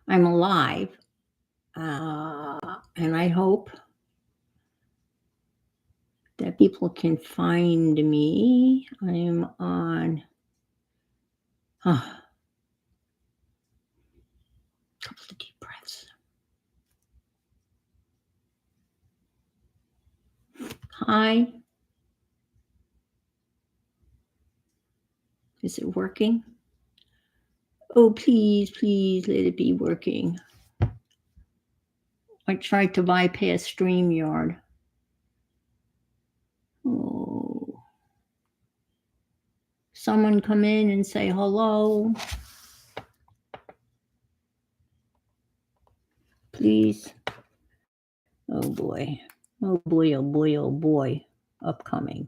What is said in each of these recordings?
I'm alive, and I hope that people can find me. I am on a couple of deep breaths. Hi. Is it working? Oh, please, please let it be working. I tried to bypass StreamYard. Oh. Someone come in and say hello. Please. Oh boy. Oh boy, oh boy, oh boy. Upcoming.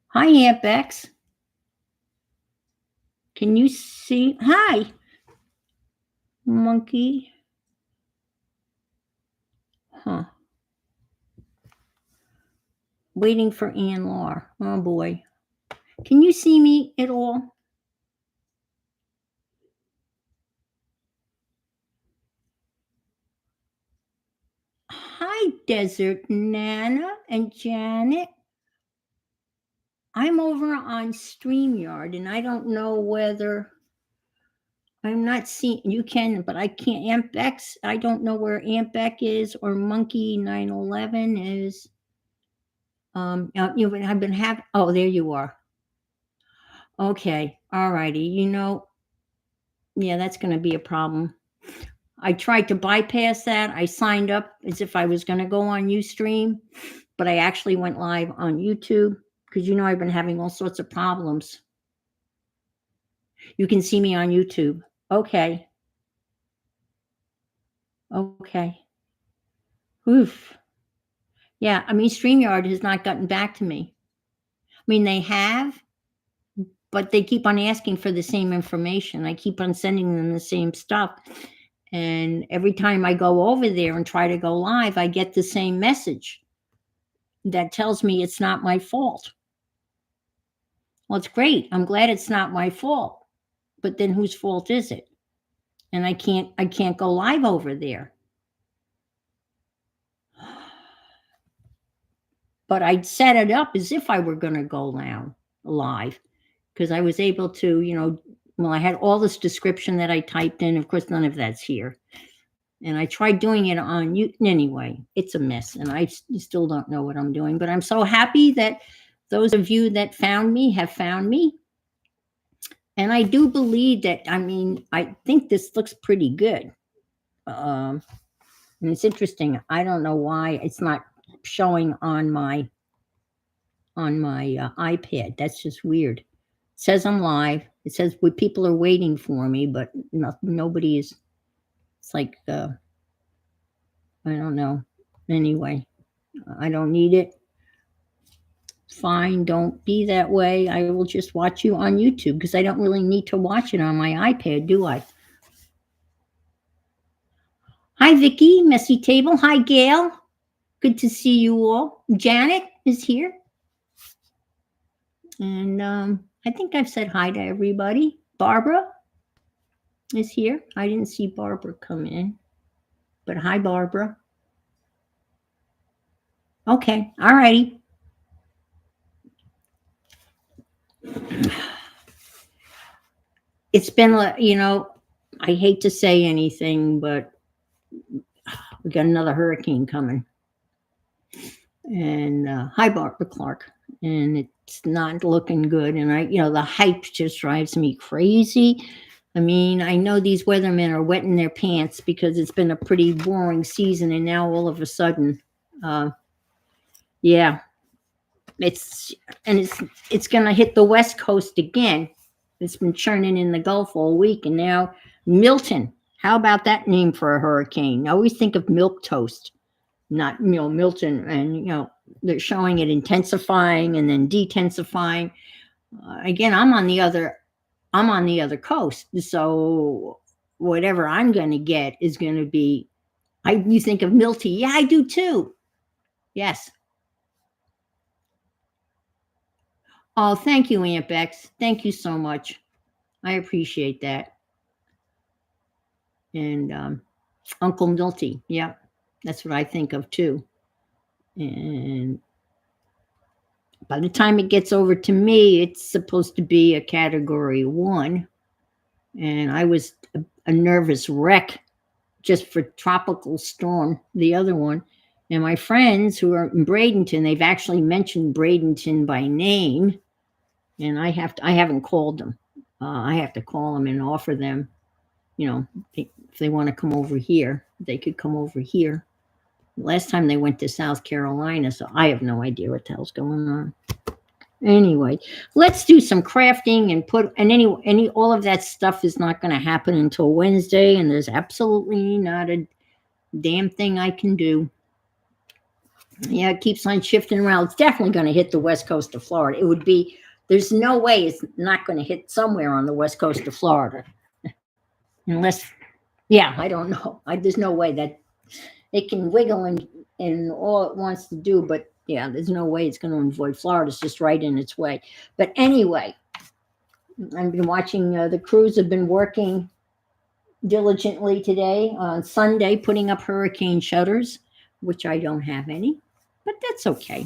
Hi, Aunt Bex. Can you see? Hi, monkey. Huh. Waiting for Ann Law. Oh boy. Can you see me at all? Hi, Desert Nana and Janet. I'm over on StreamYard and I don't know whether I'm not seeing you can, but I can't. Aunt Bex, I don't know where Aunt Beck is or Monkey 911 is. I've been having. Oh, there you are. Okay, all righty. Yeah, that's going to be a problem. I tried to bypass that. I signed up as if I was going to go on Ustream, but I actually went live on YouTube because I've been having all sorts of problems. You can see me on YouTube. Okay. Okay. Oof. Yeah, StreamYard has not gotten back to me. They have, but they keep on asking for the same information. I keep on sending them the same stuff. And every time I go over there and try to go live, I get the same message that tells me it's not my fault. Well, it's great. I'm glad it's not my fault. But then whose fault is it? And I can't go live over there. But I'd set it up as if I were going to go live because I was able to, I had all this description that I typed in. Of course, none of that's here. And I tried doing it on you. Anyway, it's a mess. And I still don't know what I'm doing. But I'm so happy that those of you that found me have found me. And I do believe that, I think this looks pretty good. And it's interesting. I don't know why it's not showing on my iPad. That's just weird. It says I'm live. It says people are waiting for me, but nobody is. It's like I don't know. Anyway, I don't need it. Fine, don't be that way. I will just watch you on YouTube because I don't really need to watch it on my iPad, do I? Hi, Vicky, Messy Table. Hi, Gail. Good to see you all. Janet is here. And I think I've said hi to everybody. Barbara is here. I didn't see Barbara come in. But hi, Barbara. Okay, all righty. It's been, I hate to say anything, but we got another hurricane coming. And hi, Barbara Clark. And it's not looking good. And the hype just drives me crazy. I know these weathermen are wetting their pants because it's been a pretty boring season. And now all of a sudden, yeah, it's going to hit the West Coast again. It's been churning in the Gulf all week. And now Milton. How about that name for a hurricane? I always think of milk toast, not, Milton. And, they're showing it intensifying and then detensifying. Again, I'm on the other coast. So whatever I'm going to get is going to be, you think of Milty. Yeah, I do too. Yes. Oh, thank you, Aunt Bex. Thank you so much. I appreciate that. And Uncle Milty. Yeah, that's what I think of too. And by the time it gets over to me, it's supposed to be a category 1. And I was a nervous wreck just for tropical storm, the other one. And my friends who are in Bradenton, they've actually mentioned Bradenton by name, and I haven't called them. I have to call them and offer them, if they want to come over here, they could come over here. Last time they went to South Carolina, so I have no idea what the hell's going on. Anyway, let's do some crafting and any all of that stuff is not going to happen until Wednesday, and there's absolutely not a damn thing I can do. Yeah, it keeps on shifting around. It's definitely going to hit the west coast of Florida. There's no way it's not going to hit somewhere on the west coast of Florida. Unless, yeah, I don't know. There's no way that it can wiggle and all it wants to do, but yeah, there's no way it's going to avoid Florida. It's just right in its way. But anyway, I've been watching, the crews have been working diligently today on Sunday, putting up hurricane shutters, which I don't have any, but that's okay.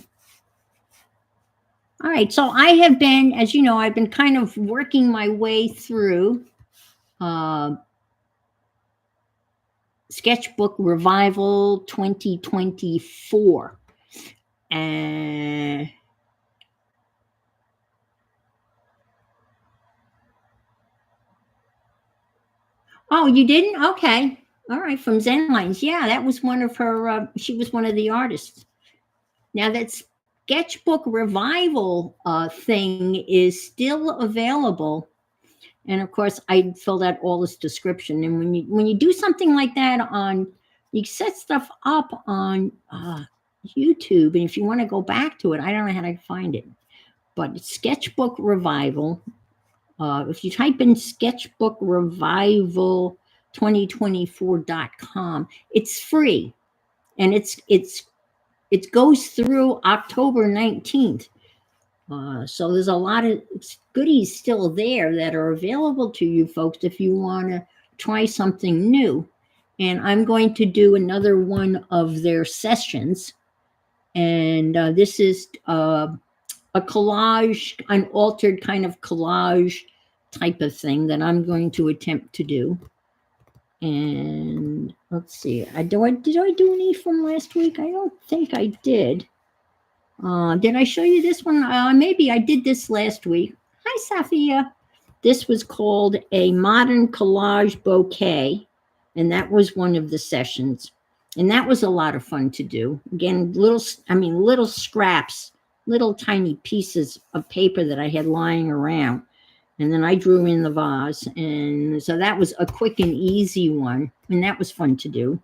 All right, so I have been, as you know, I've been kind of working my way through Sketchbook Revival 2024. And oh, you didn't? Okay. All right, from Zen Lines. Yeah, that was one of her, she was one of the artists. Now that Sketchbook Revival thing is still available. And of course, I filled out all this description. And when you do something like that you set stuff up on YouTube, and if you want to go back to it, I don't know how to find it, but it's Sketchbook Revival. If you type in Sketchbook Revival 2024.com, it's free, and it goes through October 19th. So there's a lot of goodies still there that are available to you folks if you want to try something new. And I'm going to do another one of their sessions. And this is a collage, an altered kind of collage type of thing that I'm going to attempt to do. And let's see, did I do any from last week? I don't think I did. Did I show you this one? Maybe I did this last week. Hi, Safia. This was called a modern collage bouquet, and that was one of the sessions. And that was a lot of fun to do. Again, little scraps, little tiny pieces of paper that I had lying around. And then I drew in the vase. And so that was a quick and easy one. And that was fun to do.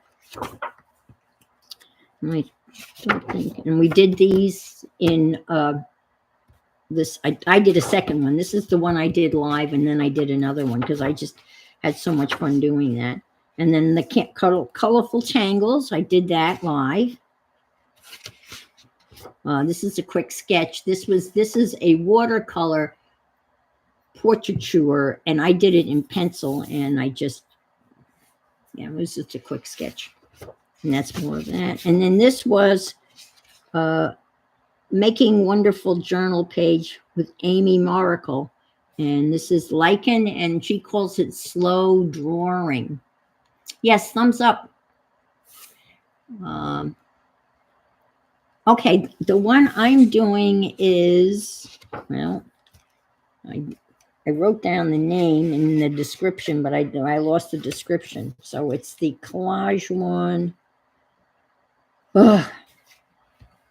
And we did these in this. I did a second one. This is the one I did live, and then I did another one because I just had so much fun doing that. And then the colorful tangles, I did that live. This is a quick sketch. This is a watercolor portraiture, and I did it in pencil, and it was just a quick sketch. And that's more of that. And then this was Making Wonderful Journal page with Amy Maracle. And this is Lichen, and she calls it slow drawing. Yes, thumbs up. Okay, the one I'm doing is, well, I wrote down the name in the description, but I lost the description. So it's the collage one.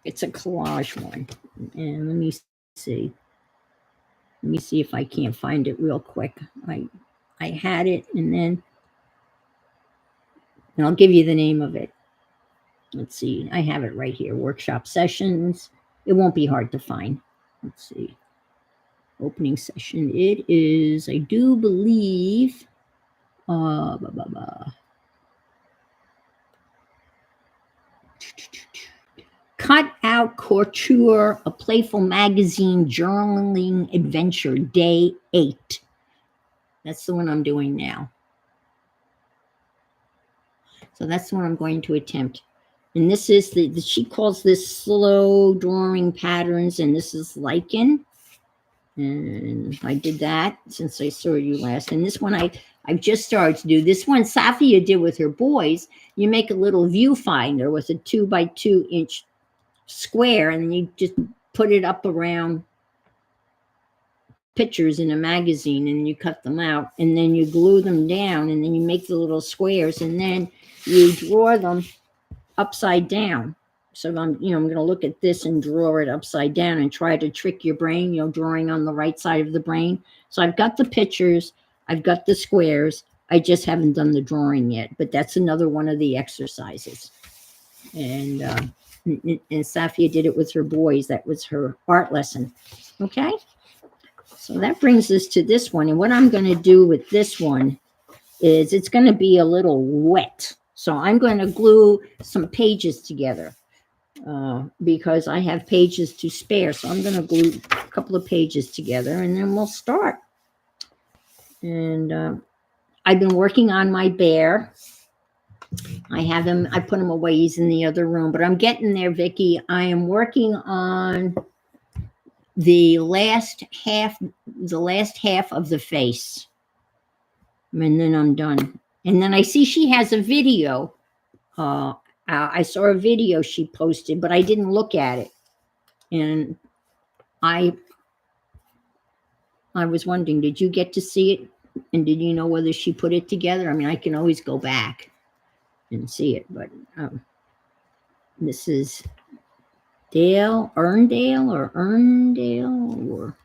It's a collage one. And let me see. Let me see if I can't find it real quick. I had it, and I'll give you the name of it. Let's see. I have it right here. Workshop sessions. It won't be hard to find. Let's see. Opening session. It is, I do believe, Cut Out Couture, a playful magazine journaling adventure, day 8. That's the one I'm doing now. So that's the one I'm going to attempt. And this is she calls this slow drawing patterns, and this is lichen. And I did that since I saw you last. And this one I've just started to do. This one Safia did with her boys. You make a little viewfinder with a 2 by 2 inch square, and then you just put it up around pictures in a magazine, and you cut them out, and then you glue them down, and then you make the little squares, and then you draw them upside down. So I'm going to look at this and draw it upside down and try to trick your brain, drawing on the right side of the brain. So I've got the pictures, I've got the squares, I just haven't done the drawing yet, but that's another one of the exercises. And Safia did it with her boys. That was her art lesson. Okay. So that brings us to this one. And what I'm going to do with this one is it's going to be a little wet. So I'm going to glue some pages together because I have pages to spare. So I'm going to glue a couple of pages together, and then we'll start. And I've been working on my bear. I have him, I put him away. He's in the other room, but I'm getting there, Vicki. I am working on the last half of the face. And then I'm done. And then I see she has a video. I saw a video she posted, but I didn't look at it. And I was wondering, did you get to see it? And did you know whether she put it together? I mean, I can always go back and see it, but this is Erndale, or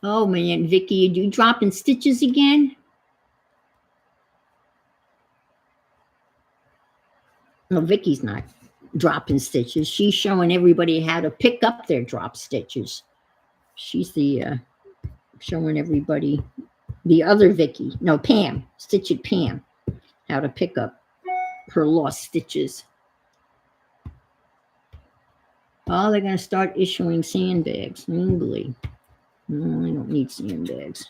oh man, Vicki, you dropping stitches again? No, Vicki's not dropping stitches. She's showing everybody how to pick up their drop stitches. She's the showing everybody, the other Vicki, no, Pam, Stitch It Pam, how to pick up her lost stitches. Oh, they're going to start issuing sandbags. Boy. No, I don't need sandbags.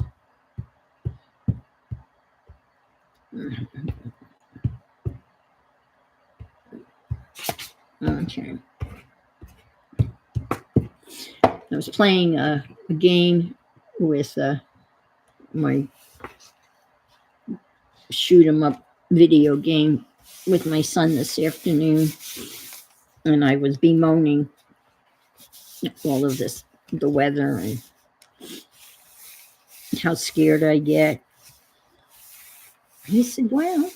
Okay. I was playing a game with my shoot 'em up video game with my son this afternoon, and I was bemoaning all of this, the weather, and how scared I get. He said, well,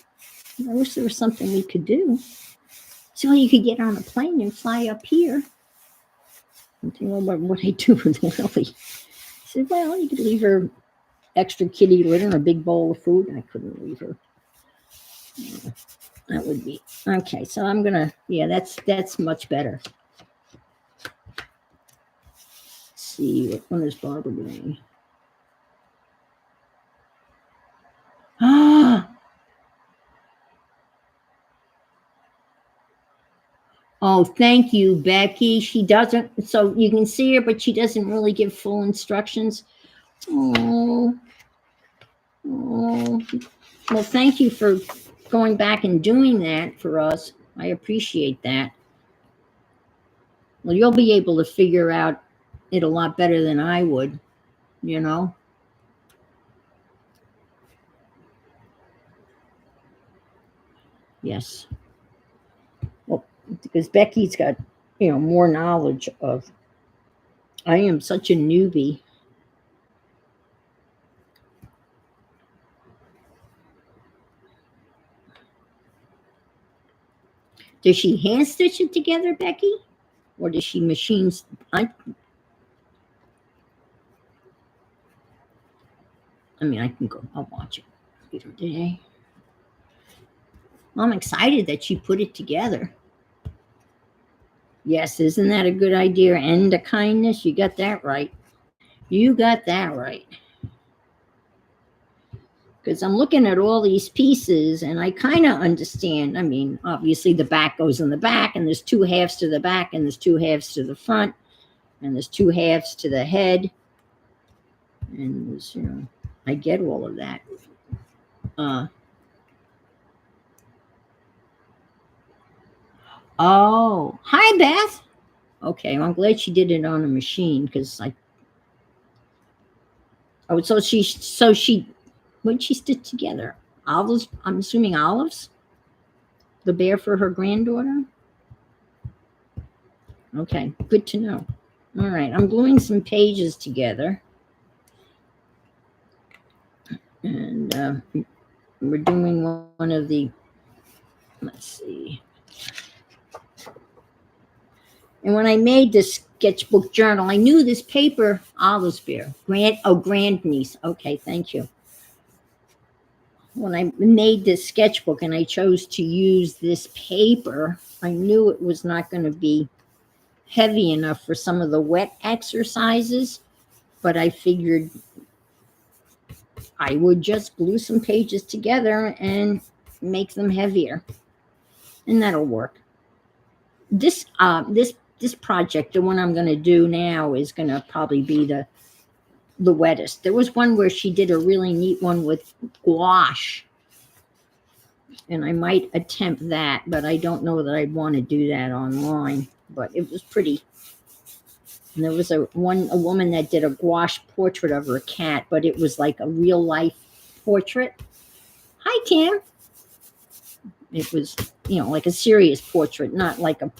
I wish there was something we could do. So you could get on a plane and fly up here. I'm thinking, well, what I do with Lily? He said, well, you could leave her extra kitty litter and a big bowl of food. And I couldn't leave her. That would be okay. So I'm gonna, yeah, that's much better. Let's see, what is Barbara doing? Oh, thank you, Becky. She doesn't, so you can see her, but she doesn't really give full instructions. Oh. Well, thank you for going back and doing that for us. I appreciate that. Well, you'll be able to figure out it a lot better than I would, Yes. Well, because Becky's got, more knowledge of. I am such a newbie. Does she hand stitch it together, Becky? Or does she machine? I mean, I can go, I'll watch it later today. I'm excited that she put it together. Yes, isn't that a good idea? End of kindness. You got that right. You got that right. because I'm looking at all these pieces and I kind of understand. I mean, obviously the back goes in the back, and there's two halves to the back, and there's two halves to the front, and there's two halves to the head. And there's, I get all of that. Oh, hi, Beth. Okay, well, I'm glad she did it on a machine because so she, what did she stitch together? Olives, I'm assuming olives? The bear for her granddaughter? Okay, good to know. All right, I'm gluing some pages together. And we're doing one of the, let's see. And when I made this sketchbook journal, I knew this paper, Olive's bear, grandniece. Okay, thank you. When I made this sketchbook and I chose to use this paper, I knew it was not going to be heavy enough for some of the wet exercises, but I figured I would just glue some pages together and make them heavier, and that'll work. This project, the one I'm going to do now, is going to probably be the wettest. There was one where she did a really neat one with gouache, and I might attempt that, but I don't know that I'd want to do that online. But it was pretty. And there was a woman that did a gouache portrait of her cat, but it was like a real life portrait. Hi, Tim. It was, like a serious portrait, not like a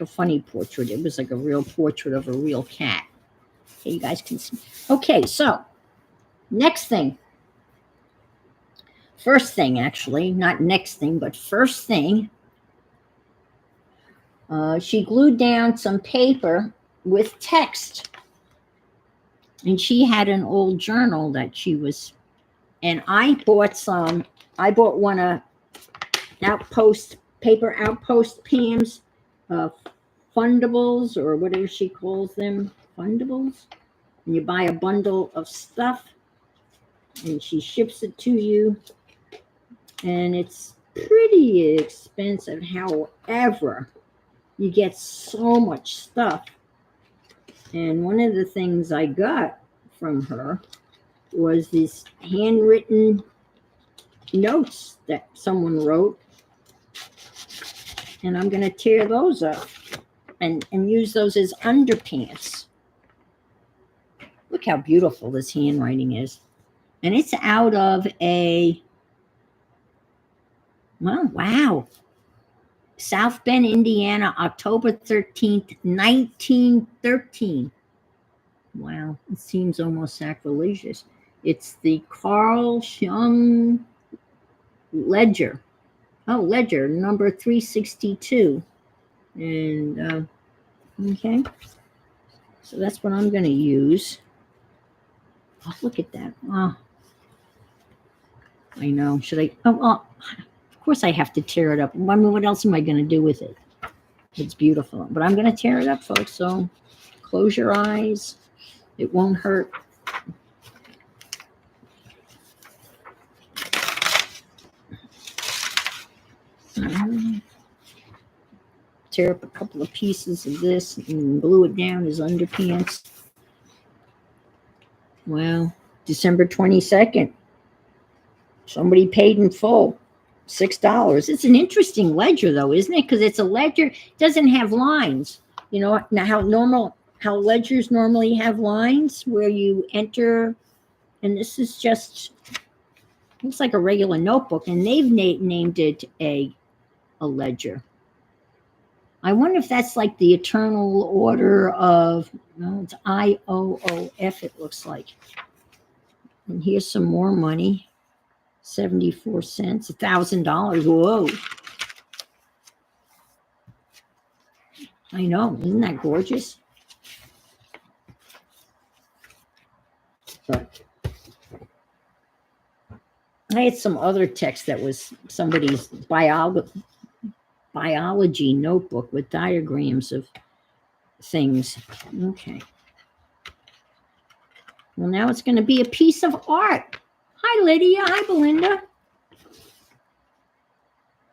funny portrait. It was like a real portrait of a real cat. Okay, you guys can see. Okay, so next thing. First thing, actually, not next thing, but first thing. She glued down some paper with text. And she had an old journal that she was, and I bought one of paper outpost Pam's fundables, or whatever she calls them, fundables. And you buy a bundle of stuff and she ships it to you. And it's pretty expensive. However, you get so much stuff. And one of the things I got from her was these handwritten notes that someone wrote. And I'm going to tear those up and use those as underpants. Look how beautiful this handwriting is. And it's out of wow. South Bend, Indiana, October 13th, 1913. Wow, it seems almost sacrilegious. It's the Carl Jung Ledger. Oh, Ledger, number 362. And, okay. So that's what I'm going to use. Oh, look at that. Oh, I know. Should I? Oh, of course I have to tear it up. I mean, what else am I going to do with it? It's beautiful. But I'm going to tear it up, folks. So close your eyes. It won't hurt. Tear up a couple of pieces of this and glue it down as underpants. Well, December 22nd. Somebody paid in full. $6. It's an interesting ledger, though, isn't it? Because it's a ledger. It doesn't have lines. Now how ledgers normally have lines where you enter, and this is just looks like a regular notebook, and they've named it a ledger. I wonder if that's like the Eternal Order of, no, it's IOOF, it looks like. And here's some more money. 74 cents, $1,000. Whoa. I know, isn't that gorgeous? But I had some other text that was somebody's biology notebook with diagrams of things. Okay. Well, now it's going to be a piece of art. Hi, Lydia. Hi, Belinda.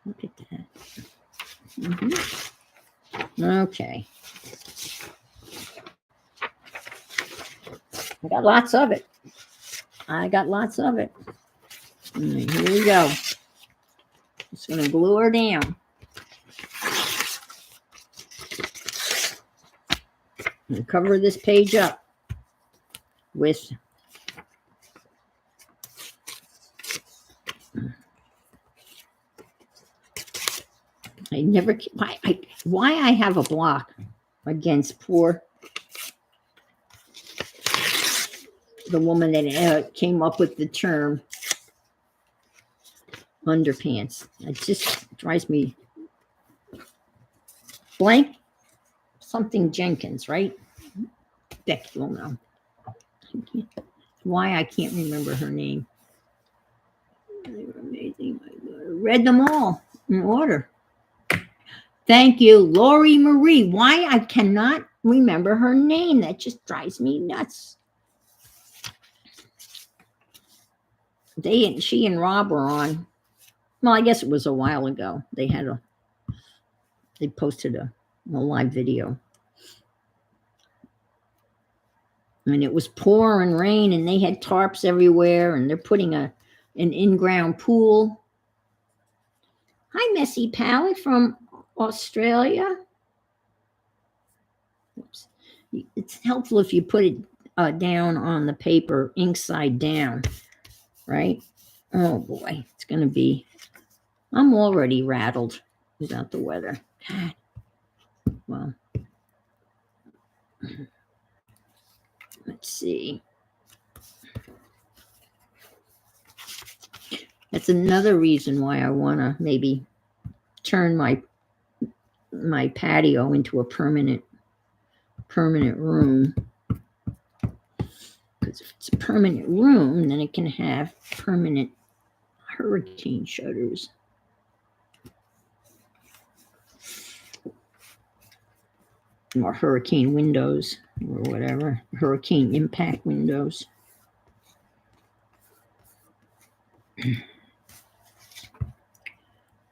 Look at that. Okay. I got lots of it. All right, here we go. Just going to glue her down. And cover this page up with why I have a block against the woman that came up with the term underpants. It just drives me blank something Jenkins, right? Beck, you'll know. Why I can't remember her name. They were amazing. I read them all in order. Thank you, Lori Marie. Why I cannot remember her name. That just drives me nuts. She and Rob were on. Well, I guess it was a while ago. They posted a live video. And it was pouring rain and they had tarps everywhere and they're putting an in-ground pool. Hi, Messy Pally from Australia. Oops. It's helpful if you put it down on the paper, ink side down, right? Oh boy, it's going to be, I'm already rattled about the weather. God. Well, let's see. That's another reason why I want to maybe turn my patio into a permanent room. Because if it's a permanent room, then it can have permanent hurricane shutters. Or hurricane windows, or whatever. Hurricane impact windows.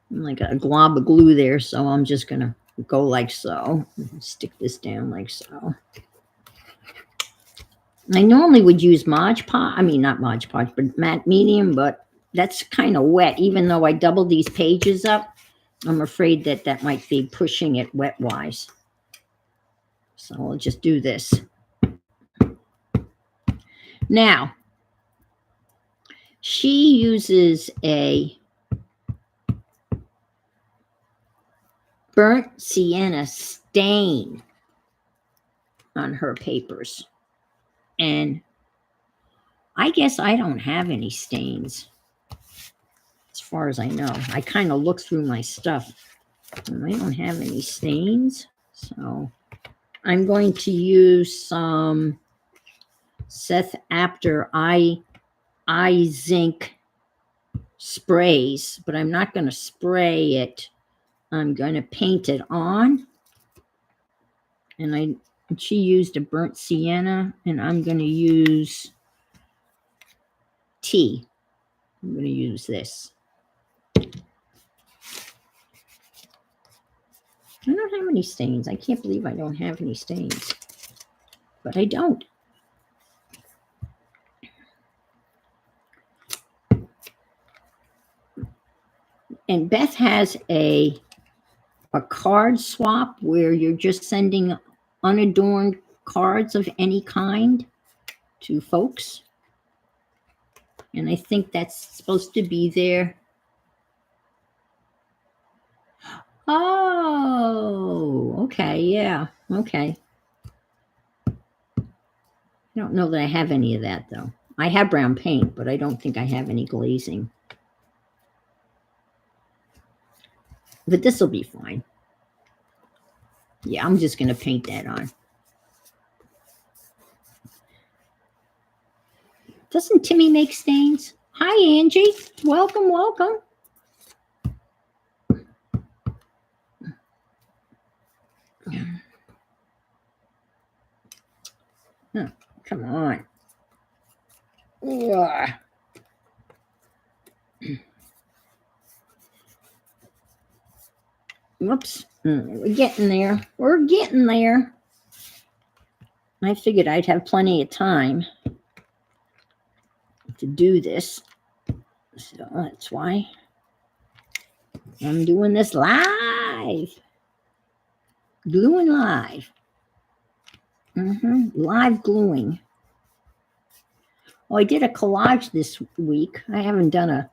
I'm like a glob of glue there, so I'm just going to go like so. Stick this down like so. I normally would use Mod Podge. I mean, not Mod Podge, but matte medium, but that's kind of wet. Even though I doubled these pages up, I'm afraid that might be pushing it wet-wise. So I'll just do this. Now, she uses a burnt sienna stain on her papers. And I guess I don't have any stains, as far as I know. I kind of look through my stuff, and I don't have any stains. So I'm going to use some Seth Apter eye zinc sprays, but I'm not going to spray it. I'm going to paint it on. And she used a burnt sienna, and I'm going to use tea. I'm going to use this. I don't have any stains. I can't believe I don't have any stains. But I don't. And Beth has a card swap where you're just sending unadorned cards of any kind to folks. And I think that's supposed to be there. Oh, okay, yeah, okay. I don't know that I have any of that, though. I have brown paint, but I don't think I have any glazing. But this will be fine. Yeah, I'm just going to paint that on. Doesn't Timmy make stains? Hi, Angie. Welcome, welcome. Oh, come on. Yeah. Whoops. We're getting there. We're getting there. I figured I'd have plenty of time to do this. So that's why I'm doing this live. Gluing live. Live gluing. Oh, I did a collage this week. I haven't done a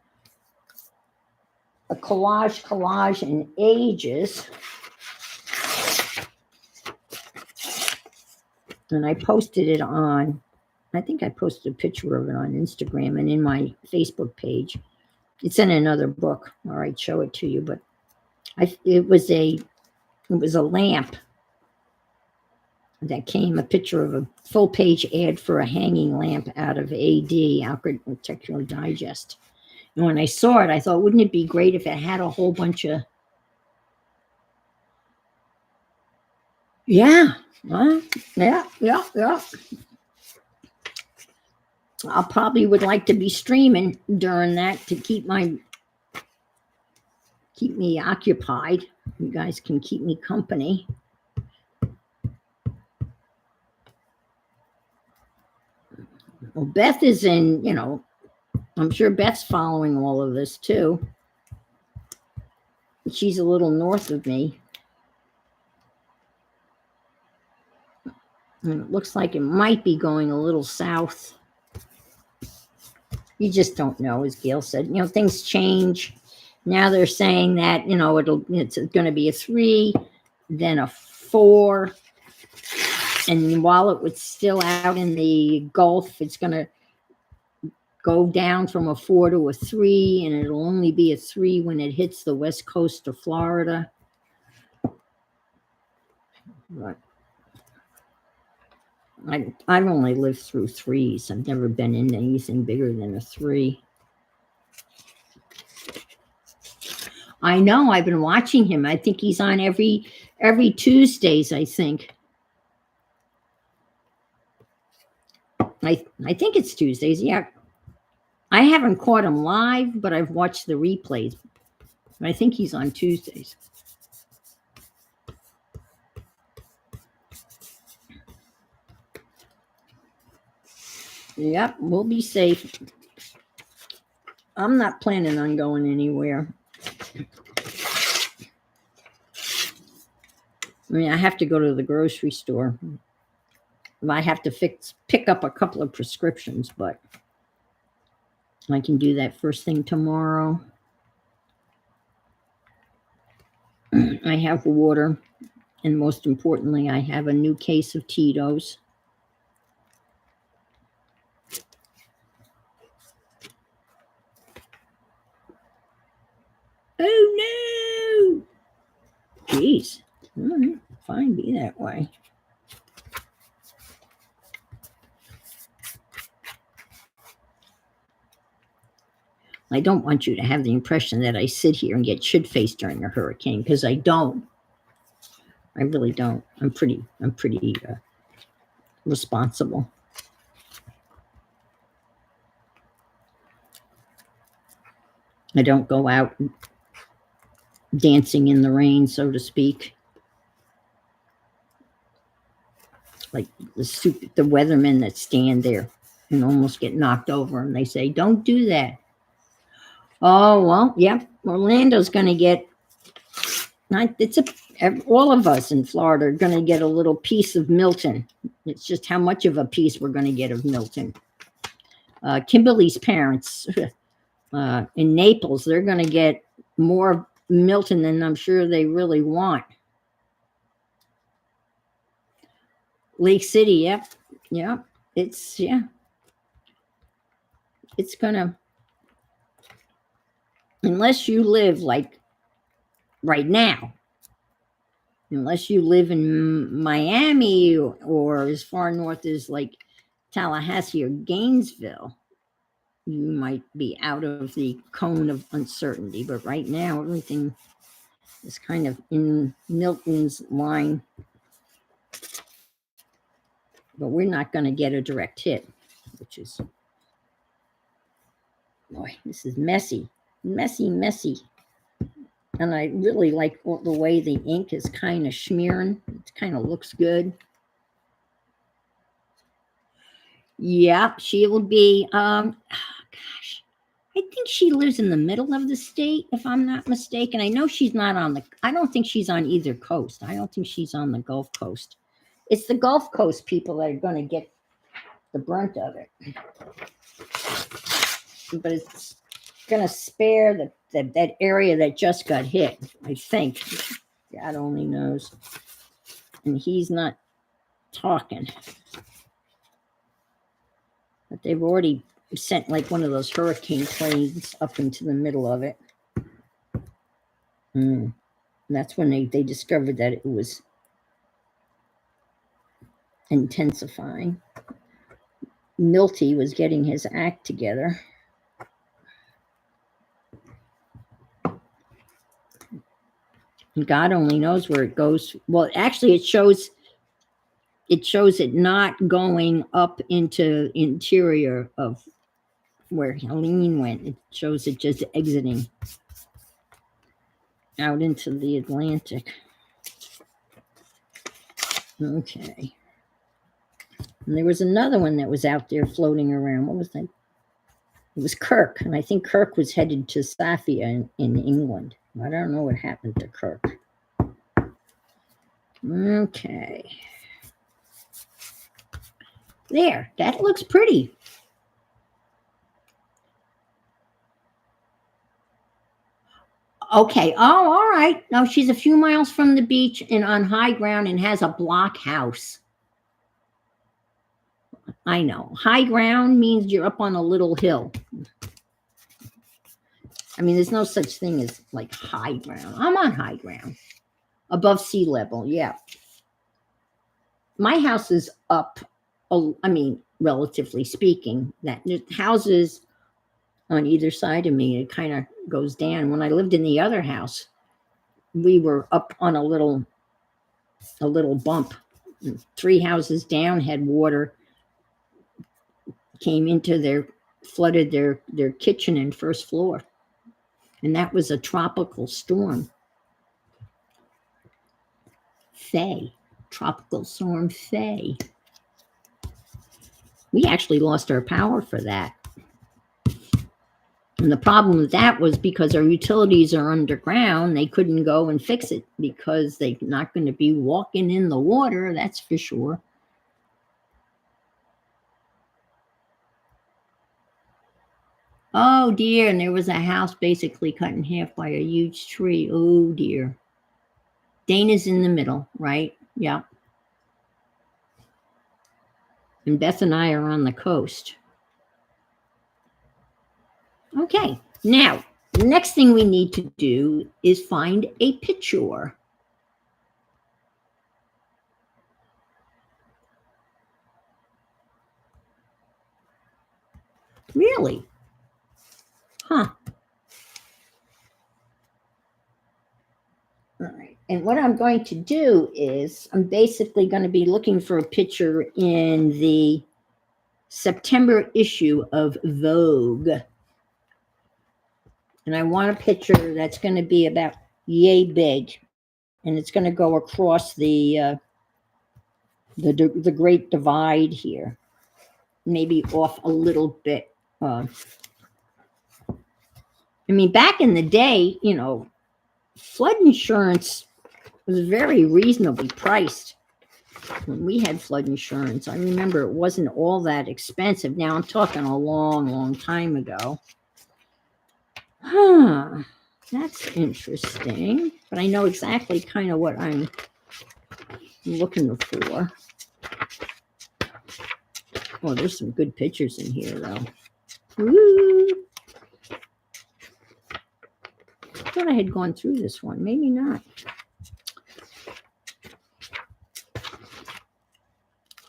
collage in ages. And I posted it on, I think I posted a picture of it on Instagram and in my Facebook page. It's in another book. All right, show it to you. But it was a lamp that came, a picture of a full page ad for a hanging lamp out of AD, Architectural Digest. And when I saw it, I thought, wouldn't it be great if it had a whole bunch of, yeah. I probably would like to be streaming during that to keep me occupied. You guys can keep me company. Well, Beth is in, I'm sure Beth's following all of this too. She's a little north of me. And it looks like it might be going a little south. You just don't know, as Gail said. Things change. Now they're saying that, it's going to be a 3, then a 4. And while it was still out in the Gulf, it's going to go down from a 4 to a 3, and it'll only be a 3 when it hits the west coast of Florida. Right. I've only lived through 3s. I've never been in anything bigger than a 3. I know. I've been watching him. I think he's on every Tuesdays, I think. I think it's Tuesdays. Yeah. I haven't caught him live, but I've watched the replays. I think he's on Tuesdays. Yep, we'll be safe. I'm not planning on going anywhere. I mean, I have to go to the grocery store. I have to pick up a couple of prescriptions, but I can do that first thing tomorrow. I have water, and most importantly, I have a new case of Tito's. Oh no! Jeez. All right, fine, be that way. I don't want you to have the impression that I sit here and get shit-faced during a hurricane, because I don't. I really don't. I'm pretty responsible. I don't go out dancing in the rain, so to speak. Like the weathermen that stand there and almost get knocked over, and they say, "Don't do that." Oh well, yeah. Orlando's going to get. All of us in Florida are going to get a little piece of Milton. It's just how much of a piece we're going to get of Milton. Kimberly's parents in Naples, they're going to get more Milton than I'm sure they really want. Lake City, yep. It's gonna, unless you live like right now, unless you live in Miami or as far north as like Tallahassee or Gainesville, you might be out of the cone of uncertainty. But right now, everything is kind of in Milton's line. But we're not going to get a direct hit, which is, boy, this is messy. And I really like the way the ink is kind of smearing. It kind of looks good. Yeah, she will be, gosh, I think she lives in the middle of the state, if I'm not mistaken. I know she's not on I don't think she's on either coast. I don't think she's on the Gulf Coast. It's the Gulf Coast people that are going to get the brunt of it. But it's going to spare that area that just got hit, I think. God only knows. And he's not talking. But they've already sent like one of those hurricane planes up into the middle of it. That's when they discovered that it was intensifying. Milty was getting his act together. God only knows where it goes. Well, actually, it shows it not going up into interior of where Helene went. It shows it just exiting out into the Atlantic. Okay. And there was another one that was out there floating around. What was that? It was Kirk, and I think Kirk was headed to Safia in England. I don't know what happened to Kirk. Okay. There, that looks pretty. Okay. Oh, all right. No, she's a few miles from the beach and on high ground and has a block house. I know. High ground means you're up on a little hill. I mean, there's no such thing as like high ground. I'm on high ground. Above sea level, yeah. My house is up, I mean, relatively speaking. That houses on either side of me, it kind of goes down. When I lived in the other house, we were up on a little bump. 3 houses down had water, came into flooded their kitchen and first floor. And that was a tropical storm. Faye. Tropical storm Faye. We actually lost our power for that. And the problem with that was because our utilities are underground, they couldn't go and fix it because they're not going to be walking in the water, that's for sure. Oh dear, and there was a house basically cut in half by a huge tree. Oh dear. Dana's in the middle, right? Yeah. And Beth and I are on the coast. Okay, now, the next thing we need to do is find a picture. Really? Huh. All right. And what I'm going to do is I'm basically going to be looking for a picture in the September issue of Vogue. And I want a picture that's going to be about yay big. And it's going to go across the Great Divide here. Maybe off a little bit. I mean, back in the day, you know, flood insurance was very reasonably priced when we had flood insurance. I remember it wasn't all that expensive. Now I'm talking a long, long time ago. Huh, that's interesting. But I know exactly kind of what I'm looking for. Oh, there's some good pictures in here, though. Woo! I thought I had gone through this one. Maybe not.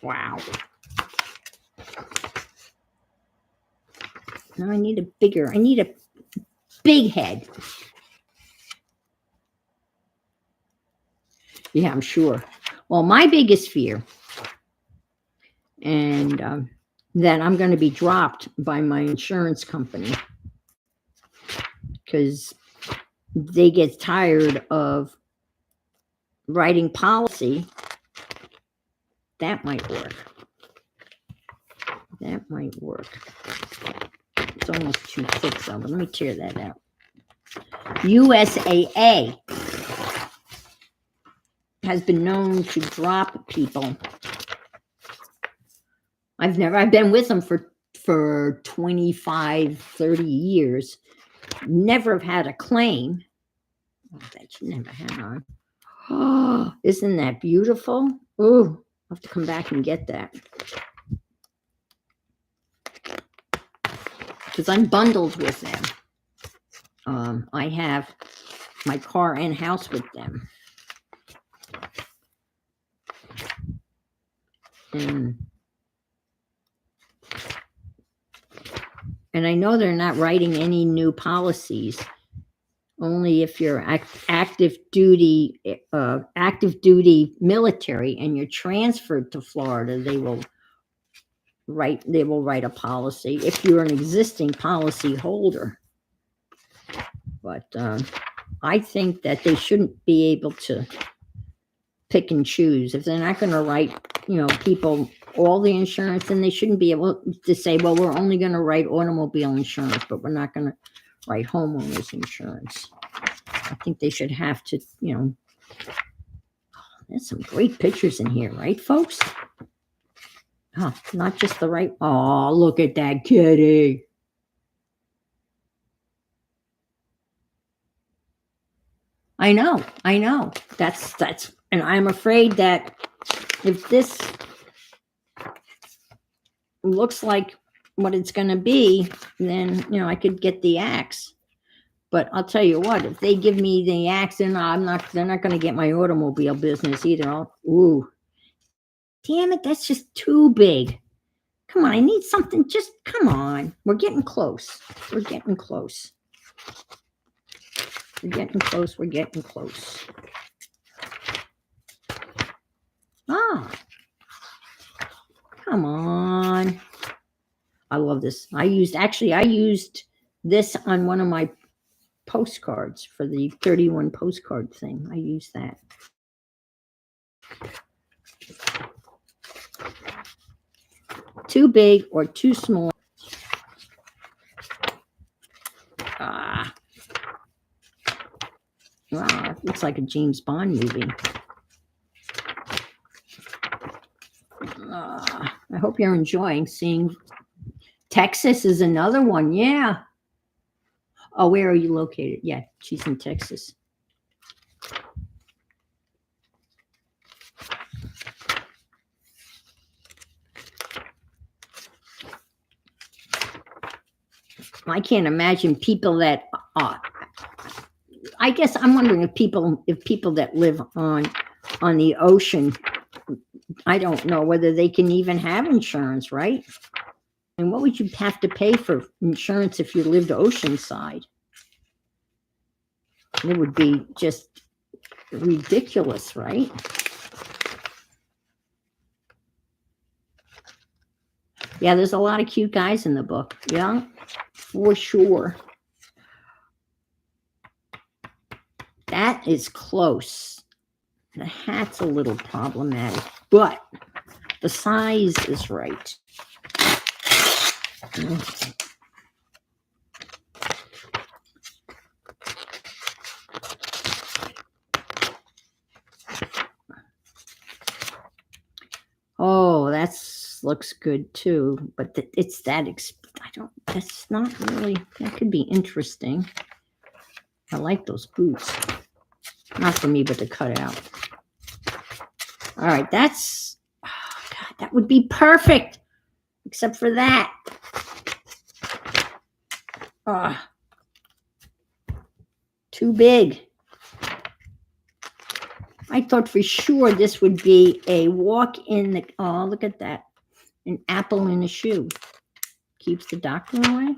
Wow. Now I need a big head. Yeah, I'm sure. Well, my biggest fear, and that I'm going to be dropped by my insurance company, because they get tired of writing policy, that might work. That might work. It's almost too thick, so let me tear that out. USAA has been known to drop people. I've been with them for 25, 30 years. Never have had a claim. Oh, that you never had on. Oh, isn't that beautiful? Oh, I'll have to come back and get that. Because I'm bundled with them. I have my car and house with them. And I know they're not writing any new policies. Only if you're active duty military and you're transferred to Florida, they will write a policy if you're an existing policy holder. But I think that they shouldn't be able to pick and choose. If they're not going to write, people all the insurance, then they shouldn't be able to say, well, we're only going to write automobile insurance, but we're not going to write homeowners insurance. I think they should have to, there's some great pictures in here, right, folks? Oh, not just the right. Oh, look at that kitty. I know. That's, and I'm afraid that if this looks like what it's going to be, then, I could get the axe. But I'll tell you what, if they give me the axe, then they're not going to get my automobile business either. Ooh, damn it, that's just too big. Come on, I need something, just come on. We're getting close. We're getting close. Ah, come on. I love this. I used this on one of my postcards for the 31 postcard thing. I used that. Too big or too small. Wow, it looks like a James Bond movie. I hope you're enjoying seeing. Texas is another one. Yeah. Oh, where are you located? Yeah, she's in Texas. I can't imagine people that I guess I'm wondering if people that live on the ocean, I don't know whether they can even have insurance, right? And what would you have to pay for insurance if you lived oceanside? It would be just ridiculous, right? Yeah, there's a lot of cute guys in the book. Yeah, for sure. That is close. The hat's a little problematic, but the size is right. Oh, that's looks good too, but it's that that's not really, that could be interesting. I like those boots. Not for me, but to cut out. All right, that's, oh God, that would be perfect, except for that. Too big. I thought for sure this would be a walk in the, oh, look at that. An apple in a shoe. Keeps the doctor away.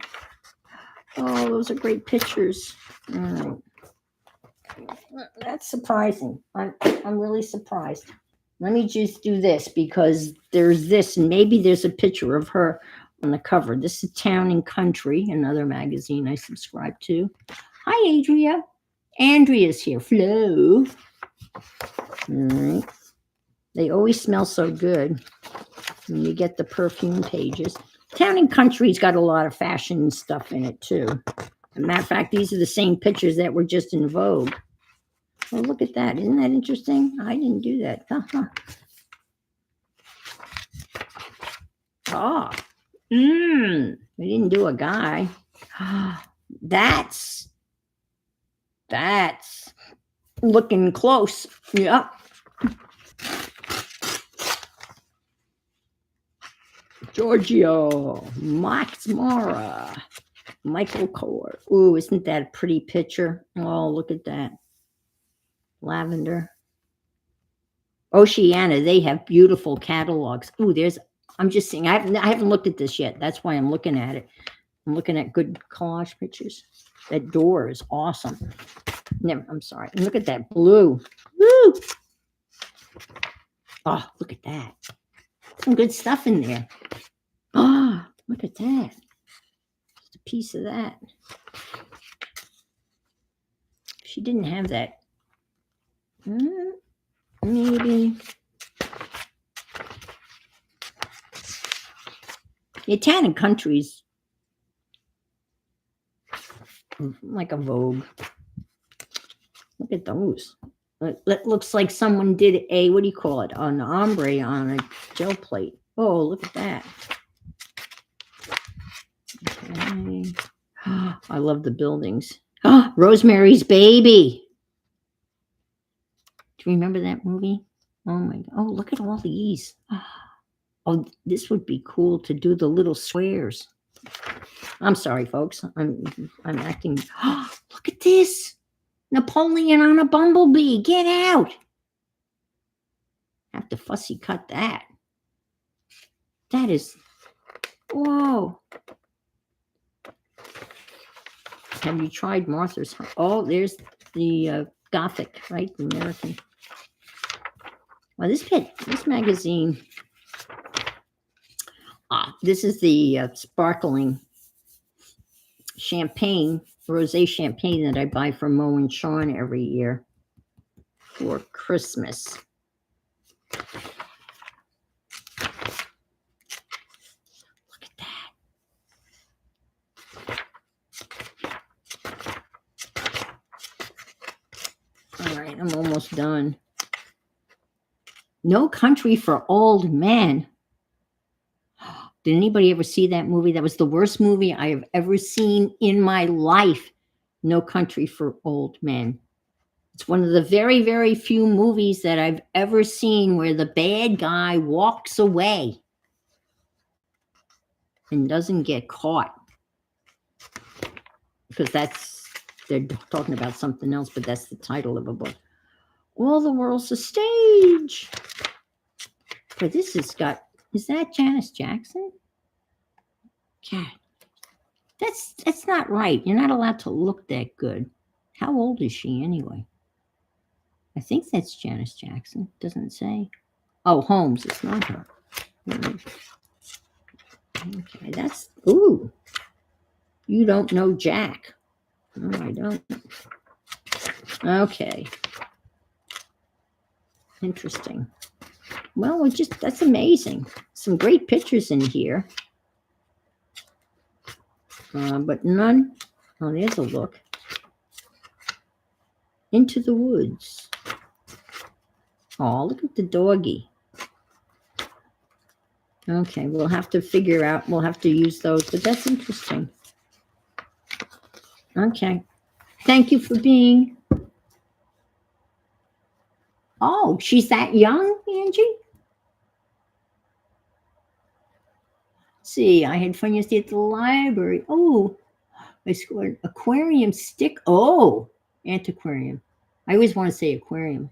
Oh, those are great pictures. All right. That's surprising. I'm really surprised. Let me just do this because there's this, and maybe there's a picture of her on the cover. This is Town and Country, another magazine I subscribe to. Hi, Adria. Andrea's here. Flo. All right. They always smell so good when you get the perfume pages. Town and Country's got a lot of fashion stuff in it too. As a matter of fact, these are the same pictures that were just in Vogue. Oh, look at that. Isn't that interesting? I didn't do that. Oh, we didn't do a guy. That's looking close. Yep. Giorgio, Max Mara, Michael Kors. Ooh, isn't that a pretty picture? Oh, look at that. Lavender. Oceana, they have beautiful catalogs. Ooh, I'm just seeing, I haven't looked at this yet. That's why I'm looking at it. I'm looking at good collage pictures. That door is awesome. I'm sorry. And look at that blue. Woo! Oh, look at that. Some good stuff in there. Oh, look at that. Just a piece of that. She didn't have that. Maybe. Yeah, Town and Country's like a Vogue. Look at those. It looks like someone did a, what do you call it, an ombre on a gel plate. Oh, look at that. Okay. I love the buildings. Oh, Rosemary's Baby. Do you remember that movie? Oh my God. Oh, look at all these. Oh, this would be cool to do the little squares. I'm sorry, folks. I'm acting. Oh, look at this. Napoleon on a bumblebee. Get out. Have to fussy cut that. That is, whoa. Have you tried Martha's? Oh, there's the Gothic, right? The American. Well, this magazine. This is the sparkling champagne, rosé champagne that I buy from Mo and Sean every year for Christmas. Look at that. All right, I'm almost done. No Country for Old Men. Did anybody ever see that movie? That was the worst movie I have ever seen in my life. No Country for Old Men. It's one of the very, very few movies that I've ever seen where the bad guy walks away and doesn't get caught. Because they're talking about something else, but that's the title of a book. All the World's a Stage. But this has got, is that Janice Jackson? God, that's not right. You're not allowed to look that good. How old is she anyway? I think that's Janice Jackson. Doesn't say. Oh, Holmes. It's not her. Okay, that's, ooh. You don't know Jack. No, I don't. Okay. Interesting. Well, that's amazing. Some great pictures in here. But none. Oh, there's a look. Into the Woods. Oh, look at the doggy. Okay, we'll have to figure out, we'll have to use those, but that's interesting. Okay. Thank you for being. Oh, she's that young, Angie? Let's see, I had fun yesterday at the library. Oh, I scored aquarium stick. Oh, antiquarium. I always want to say aquarium.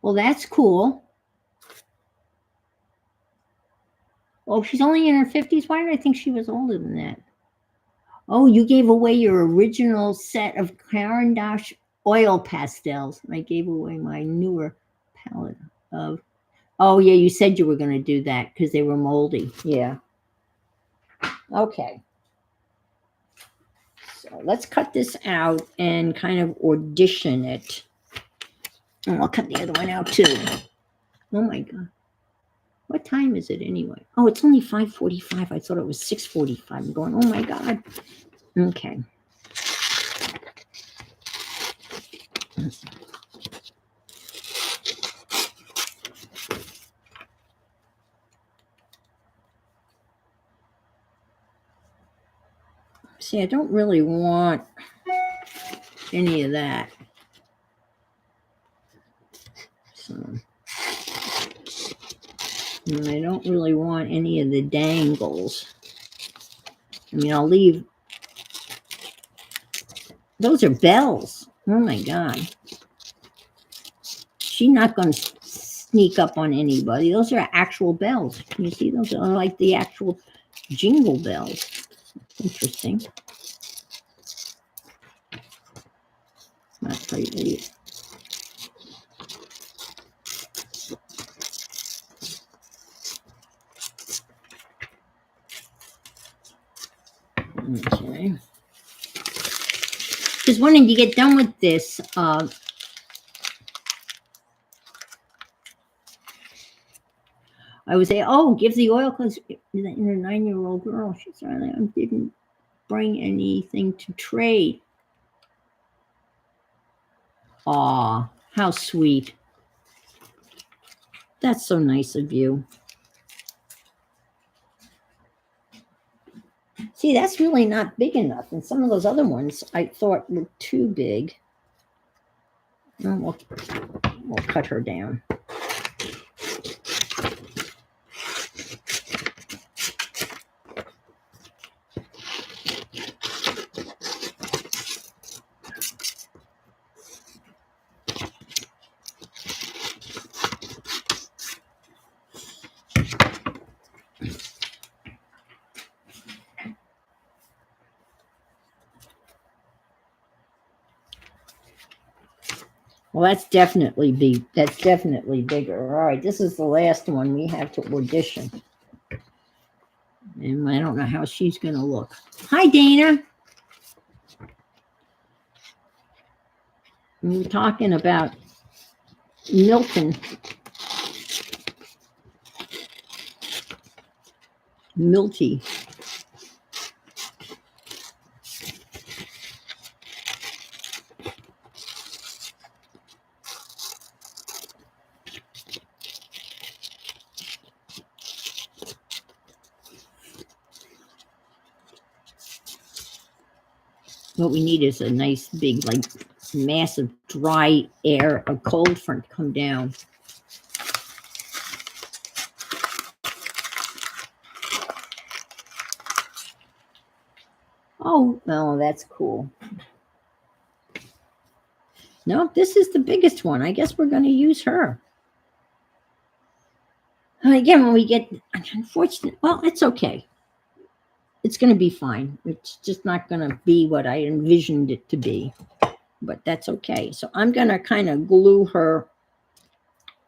Well, that's cool. Oh, she's only in her 50s. Why did I think she was older than that? Oh, you gave away your original set of Caran d'Ache oil pastels. I gave away my newer palette of. Oh, yeah, you said you were going to do that because they were moldy. Yeah. Okay. So let's cut this out and kind of audition it. And I'll cut the other one out too. Oh my God. What time is it anyway? Oh, it's only 5:45. I thought it was 6:45. I'm going, oh my God. Okay. See, I don't really want any of that. So, and I don't really want any of the dangles. I mean, I'll leave. Those are bells. Oh my God. She's not going to sneak up on anybody. Those are actual bells. Can you see those? Are like the actual jingle bells. Interesting. Not quite idiot. Okay. Because when you get done with this, I would say, oh, give the oil because the 9-year-old girl, she said, I didn't bring anything to trade. Aw, how sweet. That's so nice of you. See, that's really not big enough. And some of those other ones I thought were too big. We'll cut her down. Well, that's definitely big. That's definitely bigger. All right, this is the last one we have to audition. And I don't know how she's going to look. Hi, Dana. We were talking about Milton. Milty. What we need is a nice big, like, massive dry air, a cold front come down. Oh, that's cool. No, this is the biggest one. I guess we're going to use her. Again, when we get, unfortunate, well, it's okay. It's going to be fine. It's just not going to be what I envisioned it to be, but that's okay. So I'm going to kind of glue her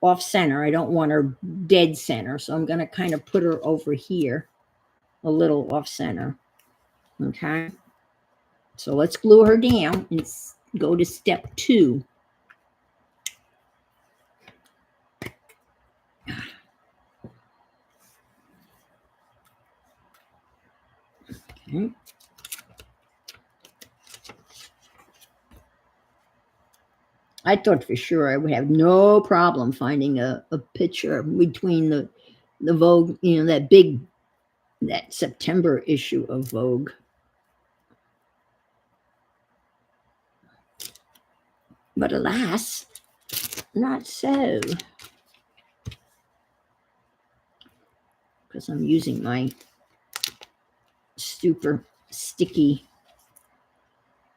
off center. I don't want her dead center. So I'm going to kind of put her over here, a little off center. Okay. So let's glue her down and go to step 2. Okay. I thought for sure I would have no problem finding a picture between the Vogue, that September issue of Vogue. But alas, not so. Because I'm using my super sticky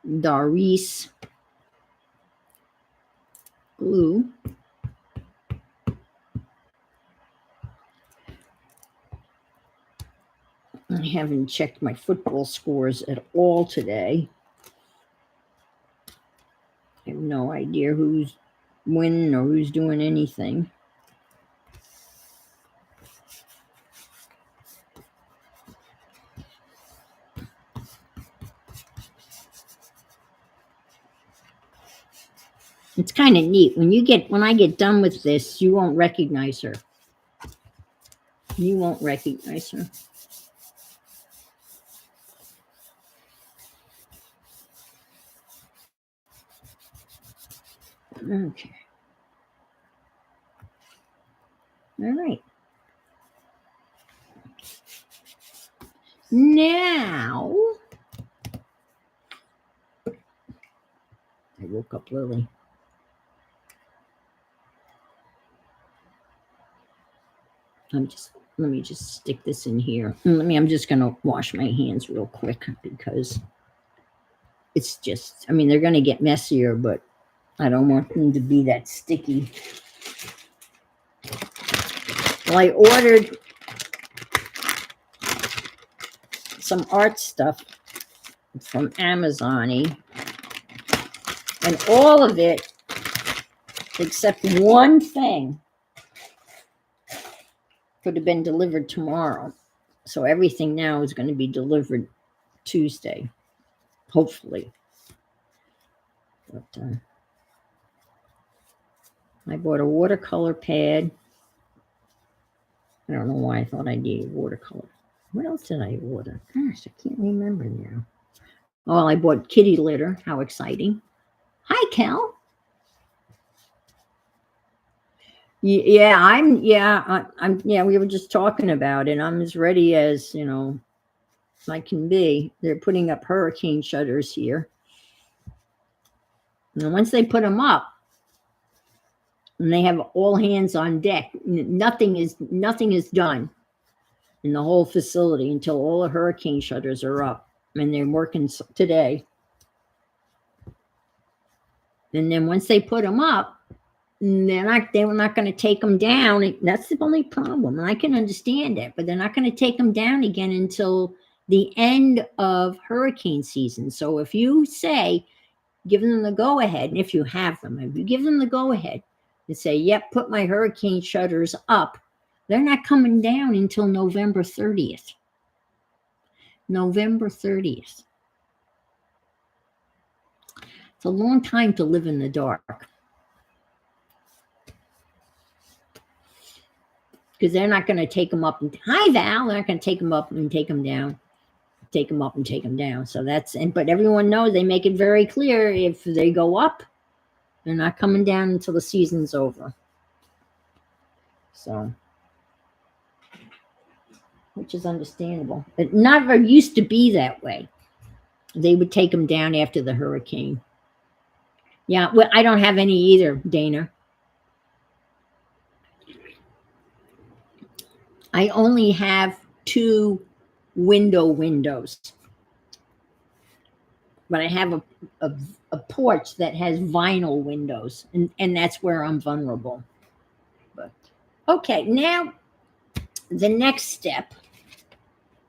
Darice glue. I haven't checked my football scores at all today. I have no idea who's winning or who's doing anything. It's kind of neat. When I get done with this, you won't recognize her. You won't recognize her. Okay. All right. Now, I woke up early. Let me just stick this in here. I'm just going to wash my hands real quick because it's just, I mean, they're going to get messier, but I don't want them to be that sticky. Well, I ordered some art stuff from Amazon, and all of it, except one thing, could have been delivered tomorrow. So everything now is going to be delivered Tuesday, hopefully. But I bought a watercolor pad. I don't know why I thought I needed watercolor. What else did I order? Gosh, I can't remember now. Oh, I bought kitty litter. How exciting. Hi, Cal. Yeah, we were just talking about it. I'm as ready as, I can be. They're putting up hurricane shutters here. And once they put them up, and they have all hands on deck, nothing is done in the whole facility until all the hurricane shutters are up. And they're working today. And then once they put them up, they were not going to take them down. That's the only problem. And I can understand it, but they're not going to take them down again until the end of hurricane season. So if you say, give them the go ahead, and if you have them, if you give them the go ahead and say, yep, put my hurricane shutters up, they're not coming down until November 30th. November 30th. It's a long time to live in the dark. Because they're not going to take them up. Hi, Val. They're not going to take them up and take them down. Take them up and take them down. So but everyone knows they make it very clear if they go up, they're not coming down until the season's over. So, which is understandable. It never used to be that way. They would take them down after the hurricane. Yeah, well, I don't have any either, Dana. I only have 2 windows, but I have a porch that has vinyl windows, and that's where I'm vulnerable. But okay, now the next step,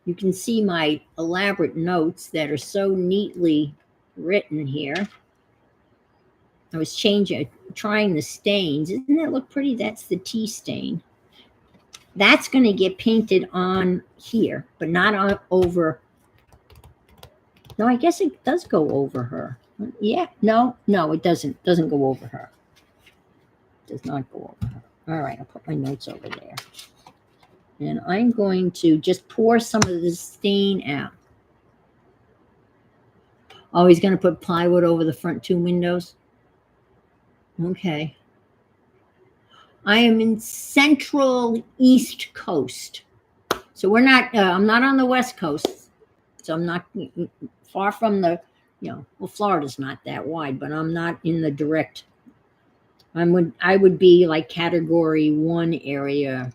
you can see my elaborate notes that are so neatly written here. I was trying the stains. Doesn't that look pretty? That's the tea stain. That's going to get painted on here, but not over. No, I guess it does go over her. Yeah, no, it doesn't. It doesn't go over her. It does not go over her. All right, I'll put my notes over there. And I'm going to just pour some of this stain out. Oh, he's going to put plywood over the front 2 windows? Okay. I am in Central East Coast. So we're not, I'm not on the West Coast. So I'm not far from the, well, Florida's not that wide, but I'm not in the direct. I would be like category 1 area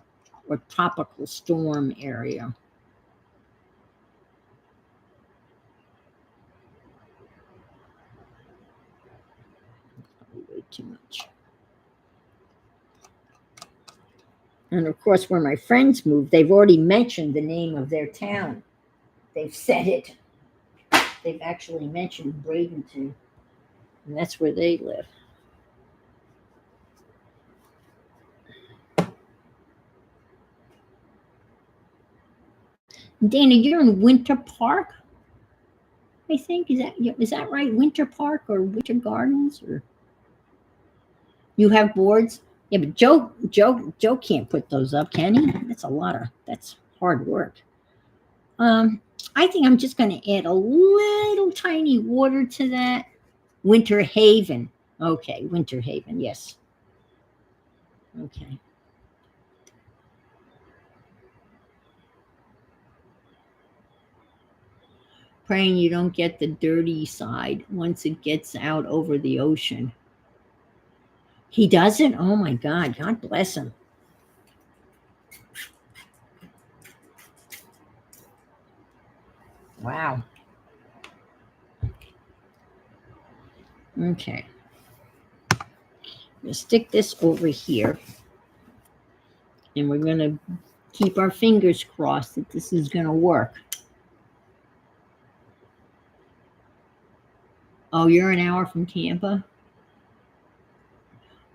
or tropical storm area. Way too much. And of course, where my friends moved, they've already mentioned the name of their town. They've said it. They've actually mentioned Bradenton, and that's where they live. Dana, you're in Winter Park, I think. Is that right? Winter Park or Winter Gardens? Or You have boards? Yeah, but Joe can't put those up, can he? That's hard work. Um, I think I'm just going to add a little tiny water to that. Winter Haven. Okay, Winter Haven. Yes. Okay. Praying you don't get the dirty side once it gets out over the ocean. He doesn't? Oh my God. God bless him. Wow. Okay. We'll stick this over here. And we're going to keep our fingers crossed that this is going to work. Oh, you're an hour from Tampa?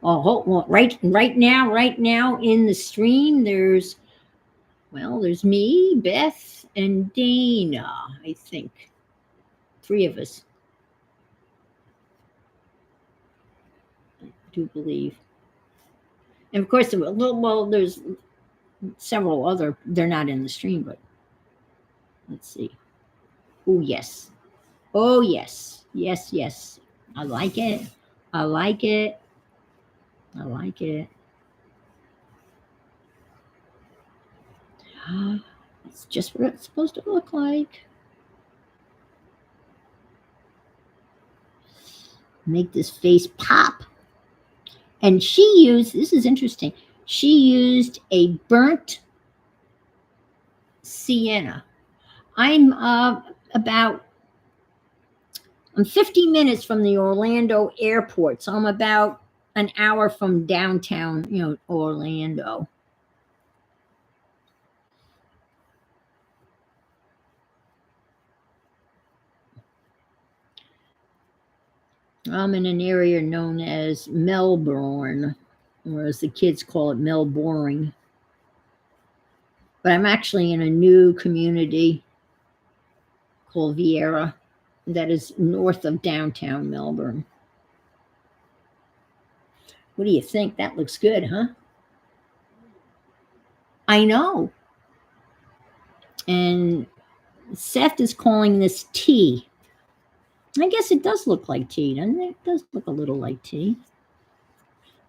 Oh, well, right now in the stream, there's me, Beth, and Dana, I think. 3 of us. I do believe. And of course, there's several other, they're not in the stream, but let's see. Oh, yes. Oh, yes. Yes, yes. I like it. I like it. I like it. It's just what it's supposed to look like. Make this face pop. And she used, this is interesting, she used a burnt sienna. I'm 50 minutes from the Orlando airport, so I'm about an hour from downtown, Orlando. I'm in an area known as Melbourne, or as the kids call it, Melbourne. But I'm actually in a new community called Vieira that is north of downtown Melbourne. What do you think? That looks good, huh? I know. And Seth is calling this tea. I guess it does look like tea, doesn't it? It does look a little like tea.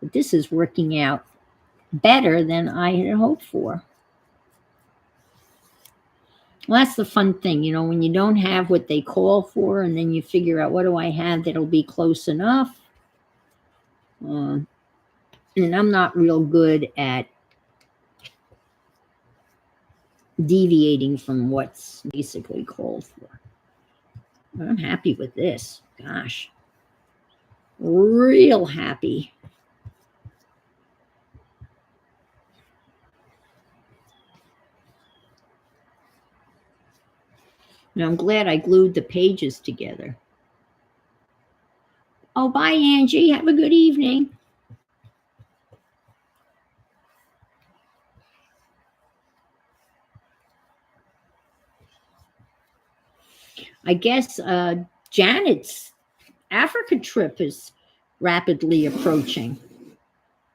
But this is working out better than I had hoped for. Well, that's the fun thing, when you don't have what they call for, and then you figure out, what do I have that'll be close enough? And I'm not real good at deviating from what's basically called for. But I'm happy with this. Gosh. Real happy. And I'm glad I glued the pages together. Oh, bye, Angie. Have a good evening. I guess Janet's Africa trip is rapidly approaching.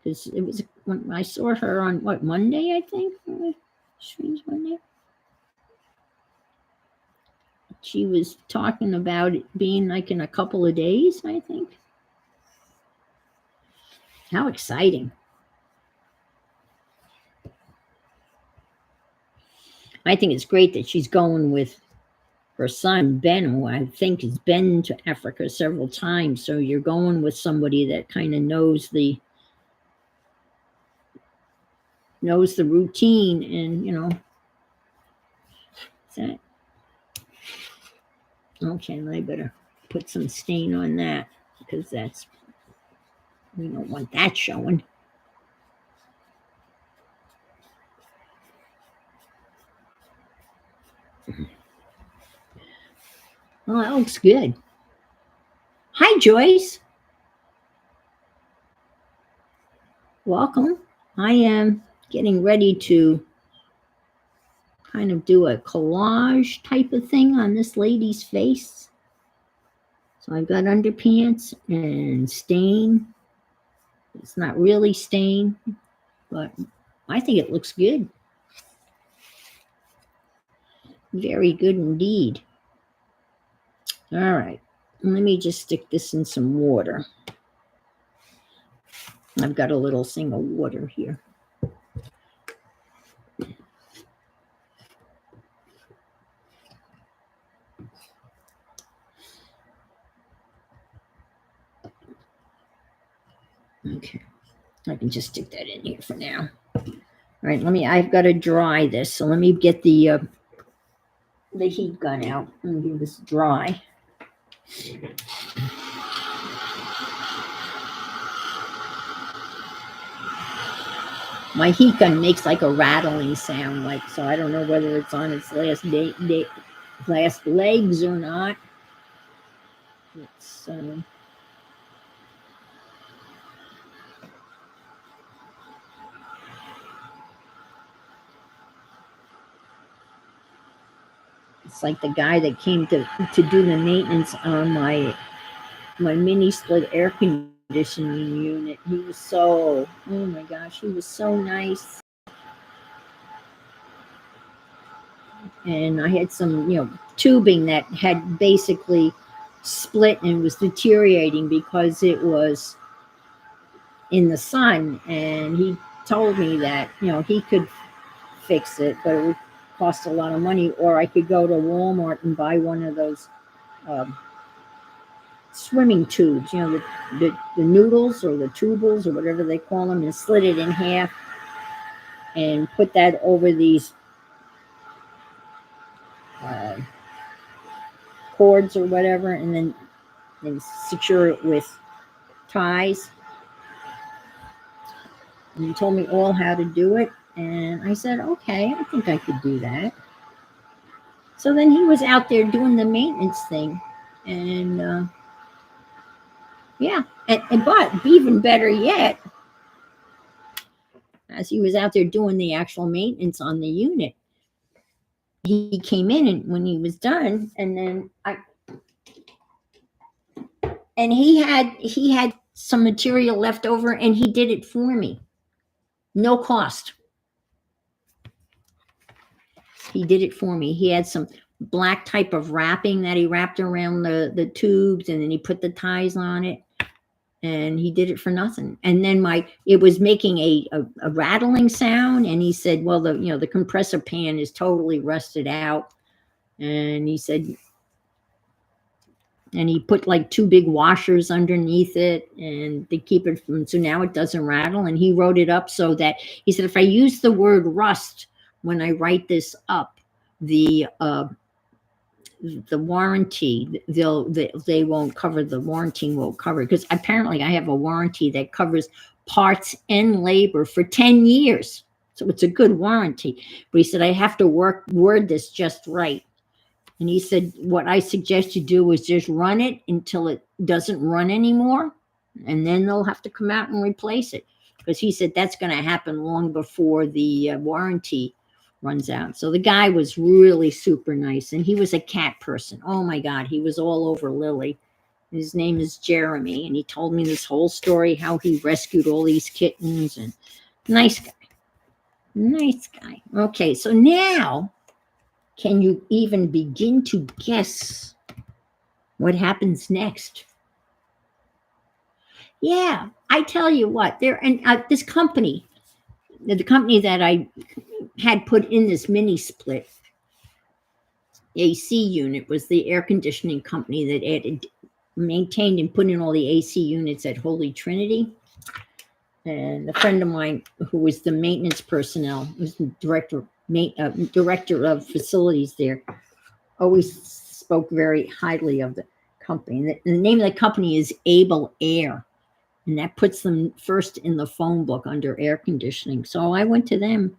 Because it was when I saw her on Monday, I think. Streams Monday. She was talking about it being like in a couple of days, I think. How exciting. I think it's great that she's going with her son, Ben, who I think has been to Africa several times. So you're going with somebody that kind of knows the routine, and that. Okay, I better put some stain on that, because we don't want that showing. Oh, that looks good. Hi, Joyce. Welcome. I am getting ready to kind of do a collage type of thing on this lady's face. So I've got underpants and stain. It's not really stained, but I think it looks good. Very good indeed. All right, let me just stick this in some water. I've got a little thing of water here. Okay, I can just stick that in here for now. All right, I've got to dry this, so let me get the heat gun out and give this dry. My heat gun makes like a rattling sound, like, so I don't know whether it's on its last last legs or not. It's like the guy that came to do the maintenance on my mini split air conditioning unit. He was so, oh my gosh, he was so nice. And I had some, tubing that had basically split and was deteriorating because it was in the sun. And he told me that, he could fix it, but it would cost a lot of money, or I could go to Walmart and buy one of those swimming tubes, the noodles or the tubles or whatever they call them, and slit it in half and put that over these cords or whatever, and then secure it with ties. And he told me all how to do it, and I said, okay, I think I could do that. So then he was out there doing the maintenance thing, and yeah, but even better yet, as he was out there doing the actual maintenance on the unit, he came in, and when he was done, and then he had some material left over, and he did it for me, no cost. He did it for me. He had some black type of wrapping that he wrapped around the tubes, and then he put the ties on it, and he did it for nothing. And then it was making a rattling sound, and he said, well, the compressor pan is totally rusted out. And he said, and he put like 2 big washers underneath it, and they keep it from, so now it doesn't rattle. And he wrote it up so that, he said, if I use the word rust when I write this up, the warranty, they won't cover, the warranty won't cover, because apparently I have a warranty that covers parts and labor for 10 years. So it's a good warranty. But he said, I have to word this just right. And he said, what I suggest you do is just run it until it doesn't run anymore, and then they'll have to come out and replace it. Because he said that's going to happen long before the warranty runs out. So the guy was really super nice, and he was a cat person. Oh my God, he was all over Lily. His name is Jeremy, and he told me this whole story, how he rescued all these kittens, and nice guy. Nice guy. Okay, so now, can you even begin to guess what happens next? Yeah, I tell you what, this company, the company that I had put in this mini split AC unit, was the air conditioning company that maintained and put in all the AC units at Holy Trinity. And a friend of mine, who was the maintenance personnel, was the director of facilities there, always spoke very highly of the company. The name of the company is Able Air, and that puts them first in the phone book under air conditioning. So I went to them,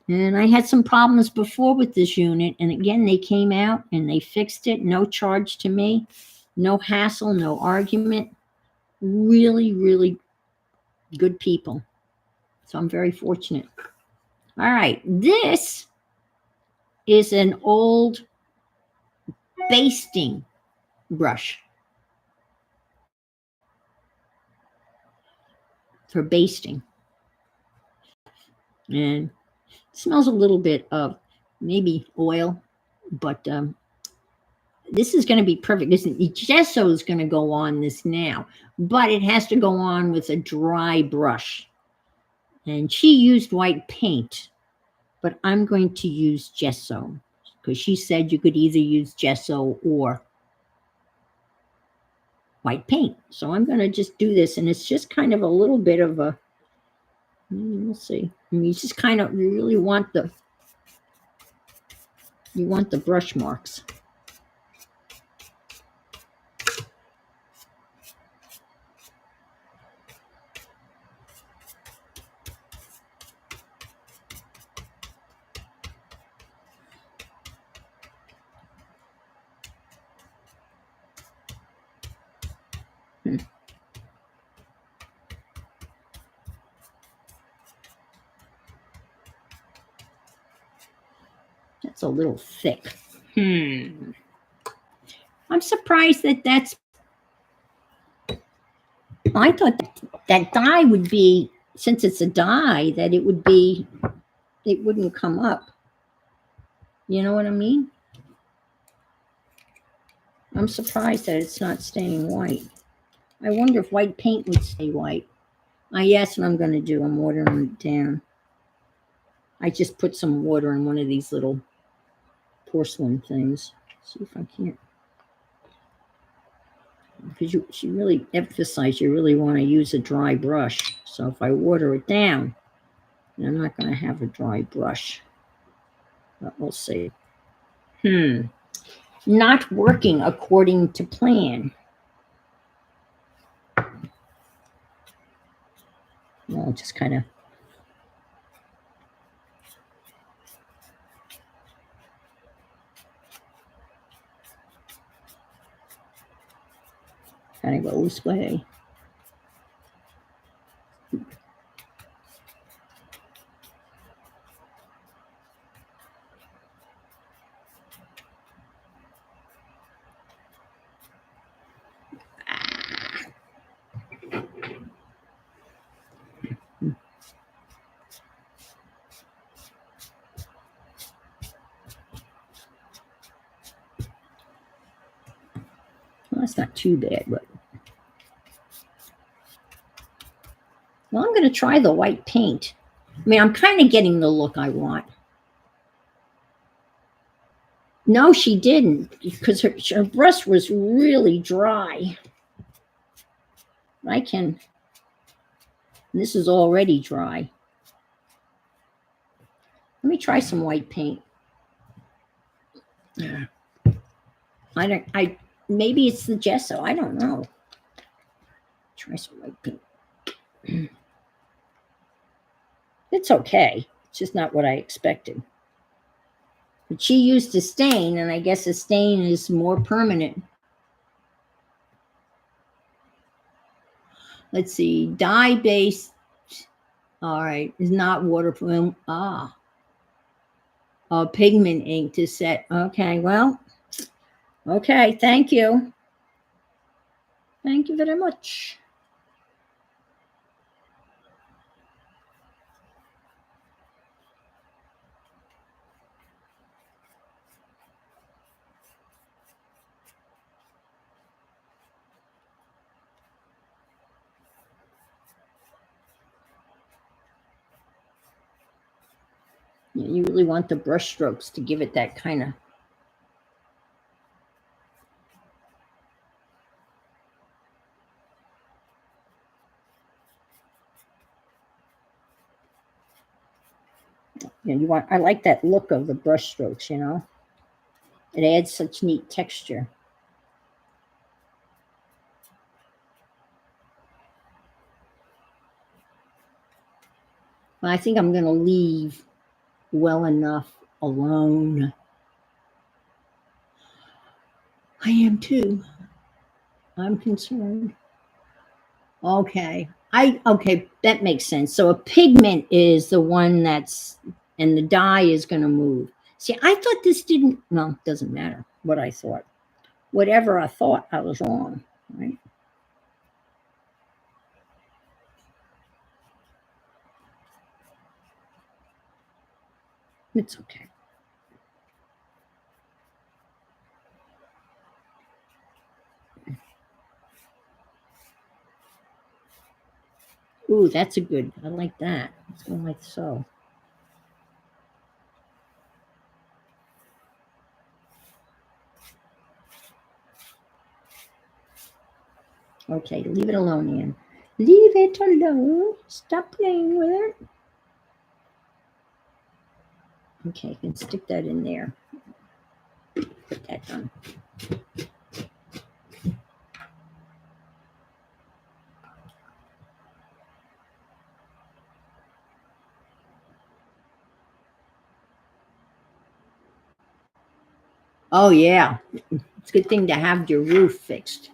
and I had some problems before with this unit, and again, they came out and they fixed it, no charge to me, no hassle, no argument. Really, really good people. So I'm very fortunate. All right, this is an old basting brush. for basting. And it smells a little bit of maybe oil, but this is going to be perfect. The gesso is going to go on this now, but it has to go on with a dry brush. And she used white paint, but I'm going to use gesso because she said you could either use gesso or white paint. So I'm going to just do this, and it's just kind of a little bit of a, we'll see. I mean, you just kind of, you really want the brush marks. That's a little thick. I'm surprised that that's, I thought that dye would be, since it's a dye, that it would be, it wouldn't come up. You know what I mean? I'm surprised that it's not staying white. I wonder if white paint would stay white. Yes, what I'm going to do, I'm watering it down. I just put some water in one of these little porcelain things. See if I can't. Because she really emphasized you really want to use a dry brush. So if I water it down, I'm not going to have a dry brush. But we'll see. Not working according to plan. Well, just kind of. Kind of go this way. Well, that's not too bad, but. Well, I'm going to try the white paint. I mean, I'm kind of getting the look I want. No, she didn't, because her brush was really dry. This is already dry. Let me try some white paint. Maybe it's the gesso. I don't know. Try some white paint. It's okay. It's just not what I expected. But she used a stain, and I guess a stain is more permanent. Let's see. Dye-based, all right, is not waterproof. Pigment ink to set. Okay, well, okay, thank you. Thank you very much. You really want the brush strokes to give it that kind of. I like that look of the brush strokes, you know. It adds such neat texture. But I think I'm going to leave well enough alone. I am too. I'm concerned. Okay. Okay, that makes sense. So a pigment is the one that's, and the dye is going to move. See, I thought this didn't, well, it doesn't matter what I thought. Whatever I thought, I was wrong, right? It's okay. Ooh, that's a good. I like that. It's going like so. Okay, leave it alone, Ann. Leave it alone. Stop playing with it. Okay, you can stick that in there. Put that done. Oh, yeah. It's a good thing to have your roof fixed.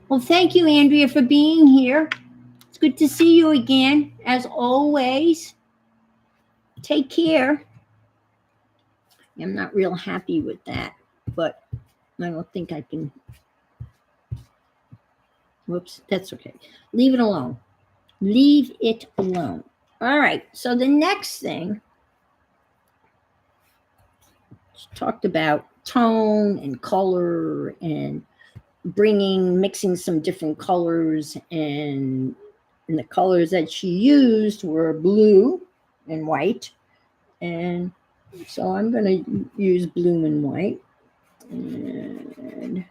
Well, thank you, Andrea, for being here. It's good to see you again, as always. Take care. I'm not real happy with that, but I don't think I can. Whoops, that's okay. Leave it alone. Leave it alone. All right, so the next thing, talked about tone and color and mixing some different colors, and the colors that she used were blue and white. And so I'm going to use blue and white. And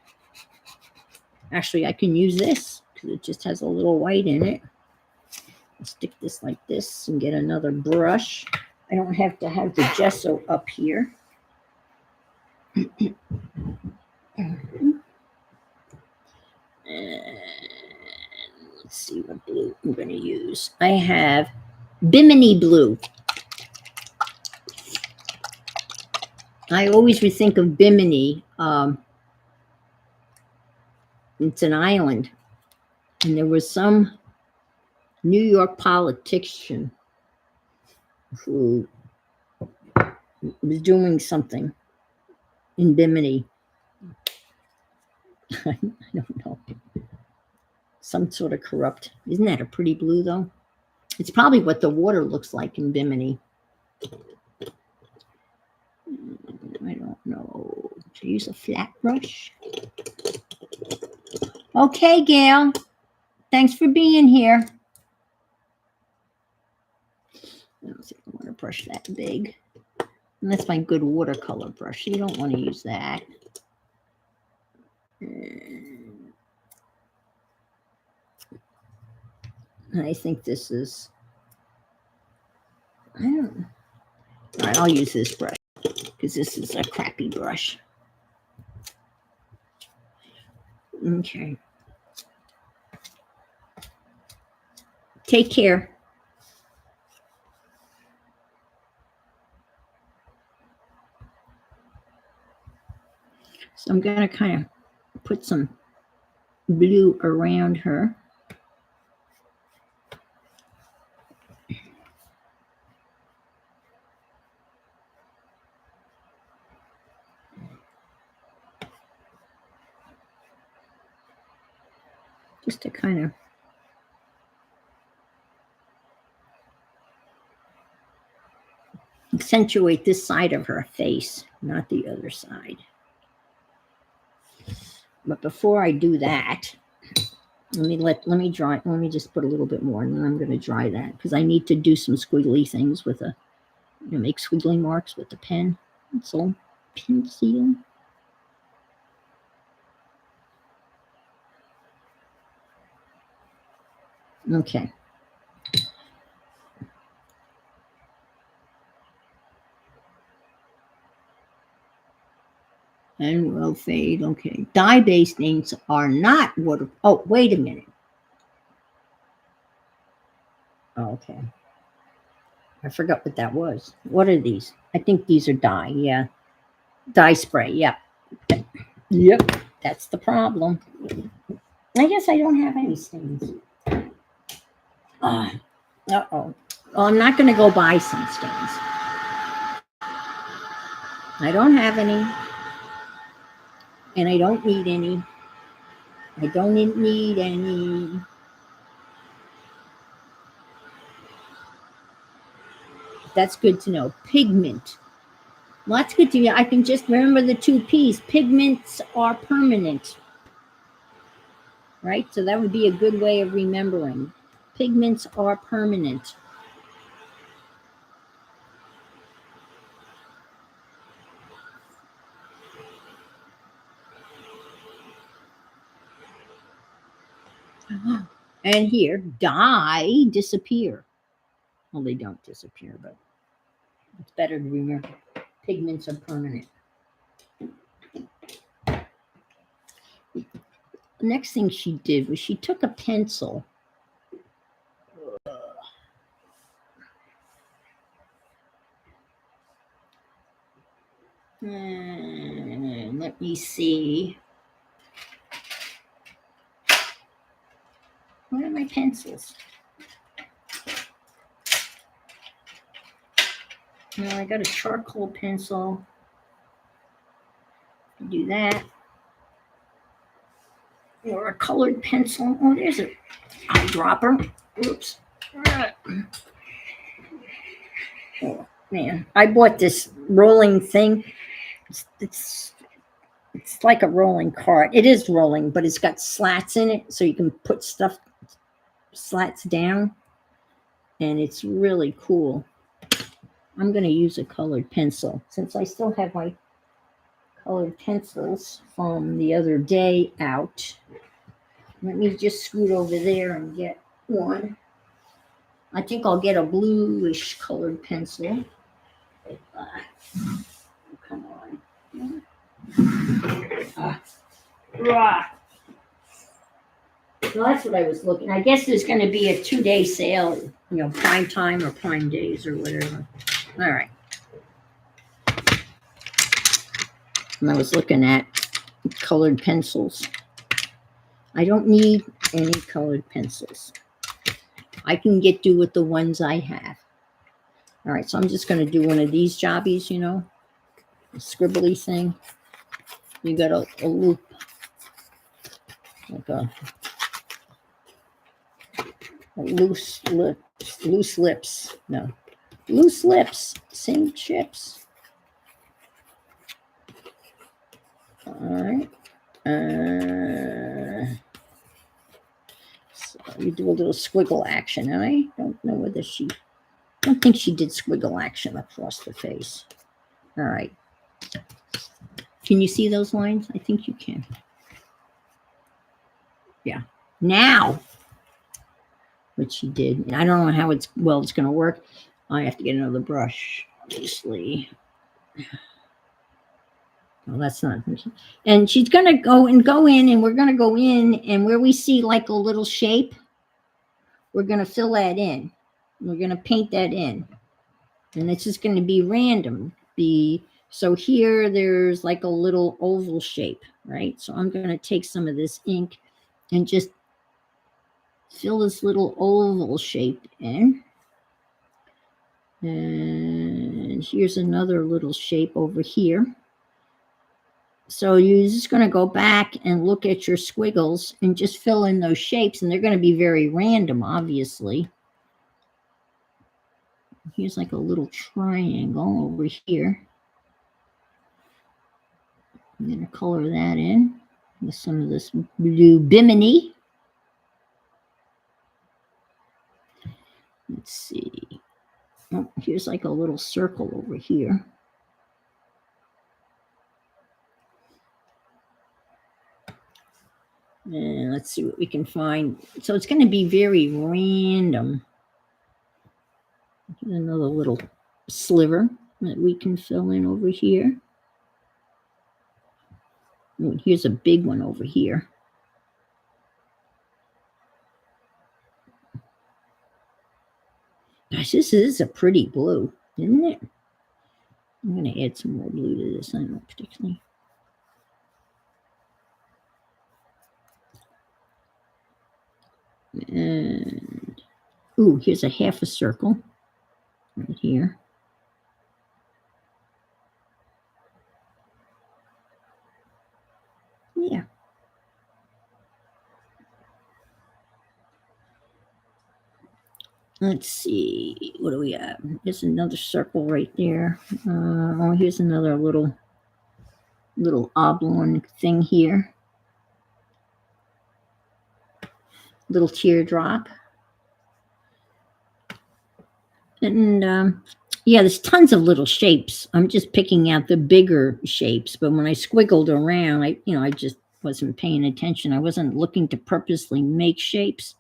actually, I can use this because it just has a little white in it. I'll stick this like this and get another brush. I don't have to have the gesso up here. And let's see what blue I'm going to use. I have Bimini blue. I always would think of Bimini. It's an island. And there was some New York politician who was doing something in Bimini. I don't know. Some sort of corrupt. Isn't that a pretty blue, though? It's probably what the water looks like in Bimini. I don't know. Should I use a flat brush? Okay, Gail. Thanks for being here. I don't think I want to brush that big. And that's my good watercolor brush. You don't want to use that. I think this is, I don't know. All right, I'll use this brush because this is a crappy brush. Okay. Take care. So I'm going to kind of put some blue around her. Just to kind of accentuate this side of her face, not the other side. But before I do that, let me dry. Let me just put a little bit more, and then I'm going to dry that because I need to do some squiggly things with a, make squiggly marks with the pen. Pencil. Okay. And will fade. Okay. Dye-based inks are not water. Oh, wait a minute. Okay. I forgot what that was. What are these? I think these are dye. Yeah. Dye spray. Yep. Yep. That's the problem. I guess I don't have any stains. Uh-oh. Well, I'm not going to go buy some stains. I don't have any. And I don't need any. I don't need any. That's good to know. Pigment. Well, that's good to know. I can just remember the two P's. Pigments are permanent, right? So that would be a good way of remembering. Pigments are permanent. And here, dye, disappear. Well, they don't disappear, but it's better to remember. Pigments are permanent. The next thing she did was she took a pencil. Let me see. Where are my pencils? Well, I got a charcoal pencil. Do that. Or a colored pencil. Oh, there's a eyedropper. Oops. Oh, man. I bought this rolling thing. It's like a rolling cart. It is rolling, but it's got slats in it, so you can put stuff slats down. And it's really cool. I'm going to use a colored pencil since I still have my colored pencils from the other day out. Let me just scoot over there and get one. I think I'll get a bluish colored pencil. Come on. So that's what I was looking. I guess there's going to be a 2-day sale, prime time or prime days or whatever. All right. And I was looking at colored pencils. I don't need any colored pencils. I can do with the ones I have. All right, so I'm just going to do one of these jobbies, a scribbly thing. You got a loop, like a loose lips. No, loose lips, same chips. All right. So you do a little squiggle action. And I don't know whether I don't think she did squiggle action across the face. All right. Can you see those lines? I think you can. Yeah. Now, what she did, and I don't know how it's going to work. I have to get another brush, obviously. Well, that's not. And she's going to go in, and we're going to go in, and where we see like a little shape, we're going to fill that in. We're going to paint that in. And it's just going to be random. So here there's like a little oval shape, right? So I'm going to take some of this ink and just fill this little oval shape in. And here's another little shape over here. So you're just going to go back and look at your squiggles and just fill in those shapes. And they're going to be very random, obviously. Here's like a little triangle over here. I'm going to color that in with some of this blue bimini. Let's see. Oh, here's like a little circle over here. And let's see what we can find. So it's going to be very random. Here's another little sliver that we can fill in over here. Oh, here's a big one over here. Gosh, this is a pretty blue, isn't it? I'm going to add some more blue to this. I don't particularly. And, ooh, here's a half a circle right here. Yeah. Let's see, what do we have? There's another circle right there. Oh, here's another little oblong thing here. Little teardrop. And yeah, there's tons of little shapes. I'm just picking out the bigger shapes. But when I squiggled around, I just wasn't paying attention. I wasn't looking to purposely make shapes,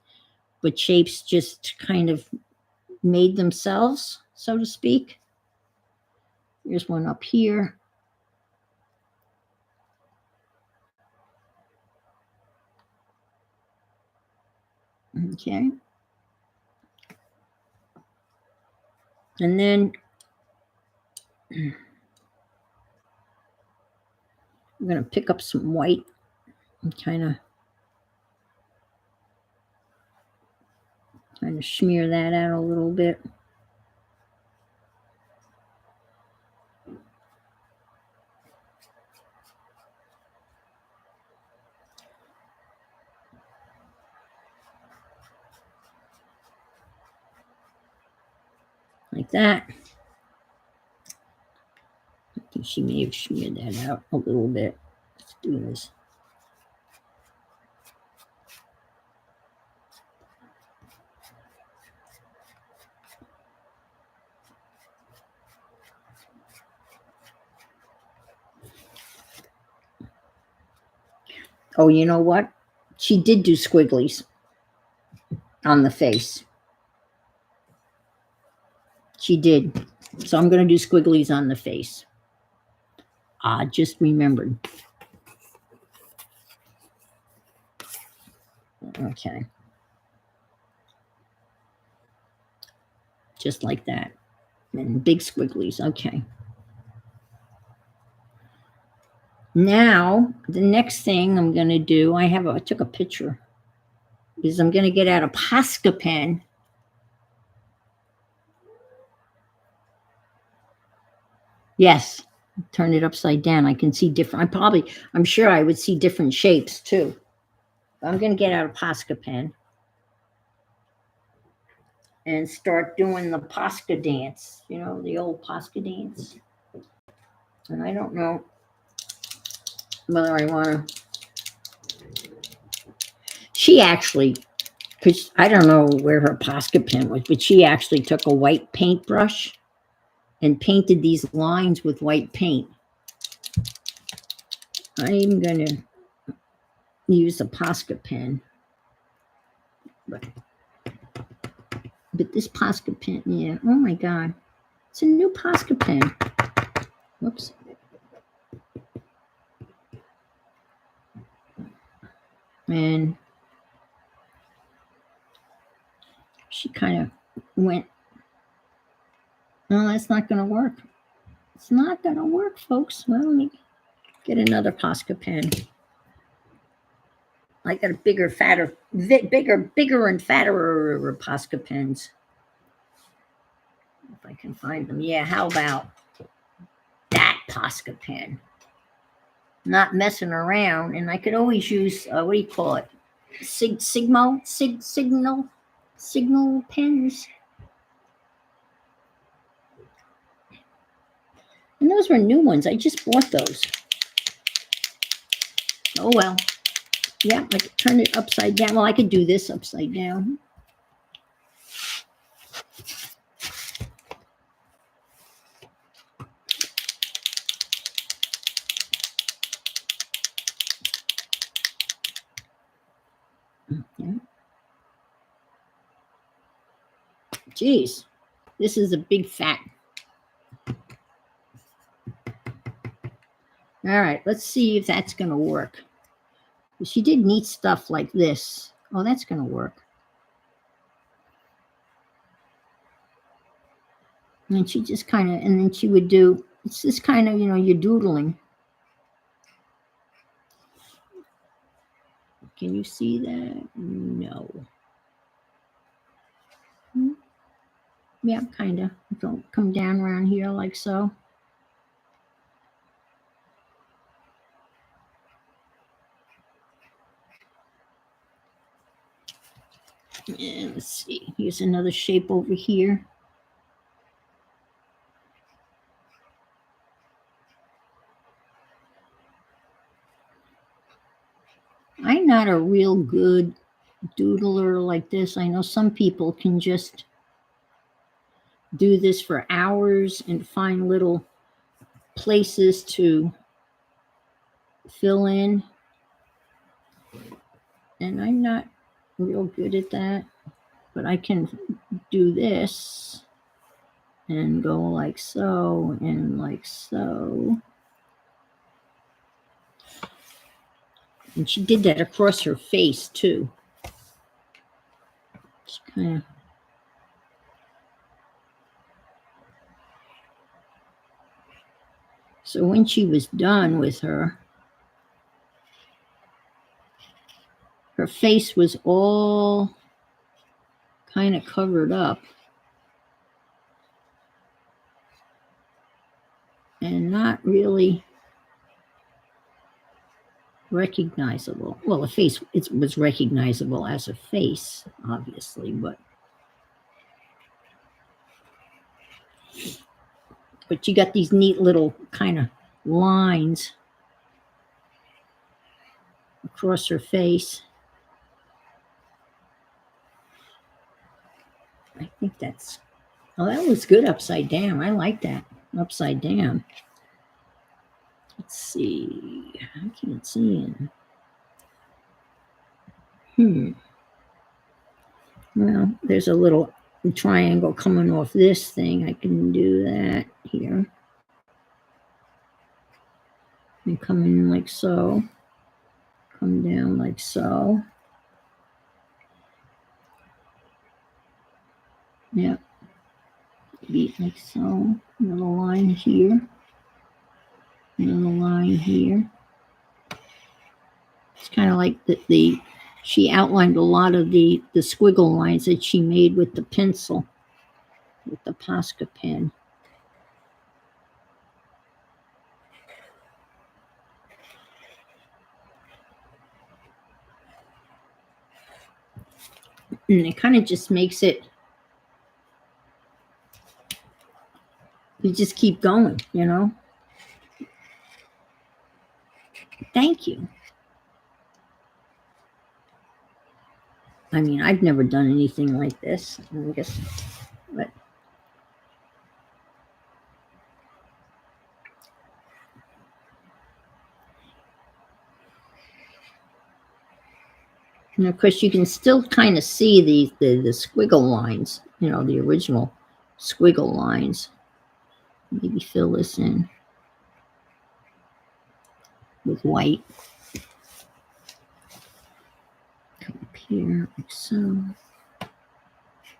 but shapes just kind of made themselves, so to speak. Here's one up here. Okay. And then I'm going to pick up some white and kind of smear that out a little bit. Like that. I think she may have smeared that out a little bit. Let's do this. Oh, you know what? She did do squigglies on the face. She did. So I'm going to do squigglies on the face. I just remembered. Okay. Just like that. And big squigglies. Okay. Now, the next thing I'm going to do, I took a picture, is I'm going to get out a Posca pen. Yes, turn it upside down. I can see different. I'm sure I would see different shapes too. I'm going to get out a Posca pen and start doing the Posca dance, the old Posca dance. And I don't know whether I want to. She actually, because I don't know where her Posca pen was, but she actually took a white paintbrush and painted these lines with white paint. I'm going to use a Posca pen. But this Posca pen, yeah, oh my God. It's a new Posca pen. Whoops. And she kind of went, no, that's not going to work. It's not going to work, folks. Well, let me get another Posca pen. I got a bigger and fatter Posca pens. If I can find them. Yeah, how about that Posca pen? Not messing around, and I could always use what do you call it? Signal pens. And those were new ones. I just bought those. Oh well. Yeah, I could turn it upside down. Well, I could do this upside down. Okay. Geez, this is a big fat. All right, let's see if that's going to work. She did neat stuff like this. Oh, that's going to work. And she just kind of, and then she would do, it's just kind of, you're doodling. Can you see that? No. Yeah, kind of. Don't come down around here like so. And let's see, here's another shape over here. I'm not a real good doodler like this. I know some people can just do this for hours and find little places to fill in. And I'm not real good at that, but I can do this and go like so and like so. And she did that across her face too. It's kind of. So when she was done with her face was all kind of covered up and not really recognizable. Well, the face, it was recognizable as a face, obviously, but you got these neat little kind of lines across her face. I think that's, oh, that was good upside down. I like that upside down. Let's see. I can't see it. Well, there's a little triangle coming off this thing. I can do that here. And come in like so. Come down like so. Yep. Beat like so. Another line here. Another line here. It's kind of like she outlined a lot of the squiggle lines that she made with the pencil, with the Posca pen. And it kind of just makes it, you just keep going, you know? Thank you. I mean, I've never done anything like this, I guess, but. And of course, you can still kind of see the squiggle lines, you know, the original squiggle lines. Maybe fill this in with white. Come up here, like so.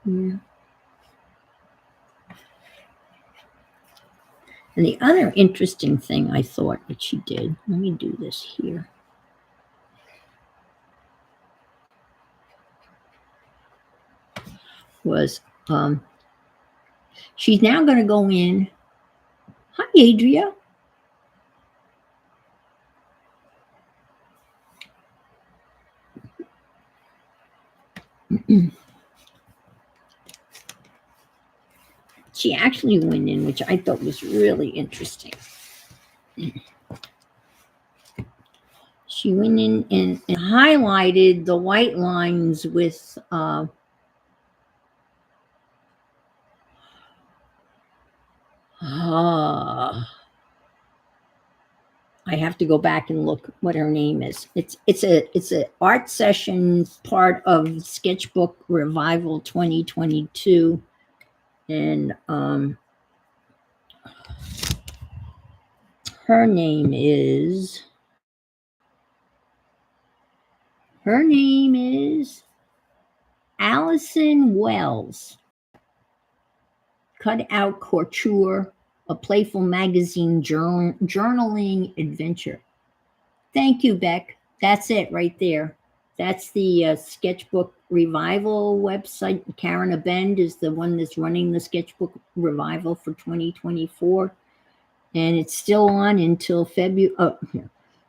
Here. And the other interesting thing I thought that she did, let me do this here. Was she's now going to go in. Hi, Adria. She actually went in, which I thought was really interesting. She went in and highlighted the white lines with I have to go back and look what her name is. It's a art session part of Sketchbook Revival 2022, and her name is Allison Wells. Cut Out Couture, a playful magazine journaling adventure. Thank you, Beck. That's it right there. That's the Sketchbook Revival website. Karen Abend is the one that's running the Sketchbook Revival for 2024. And it's still on until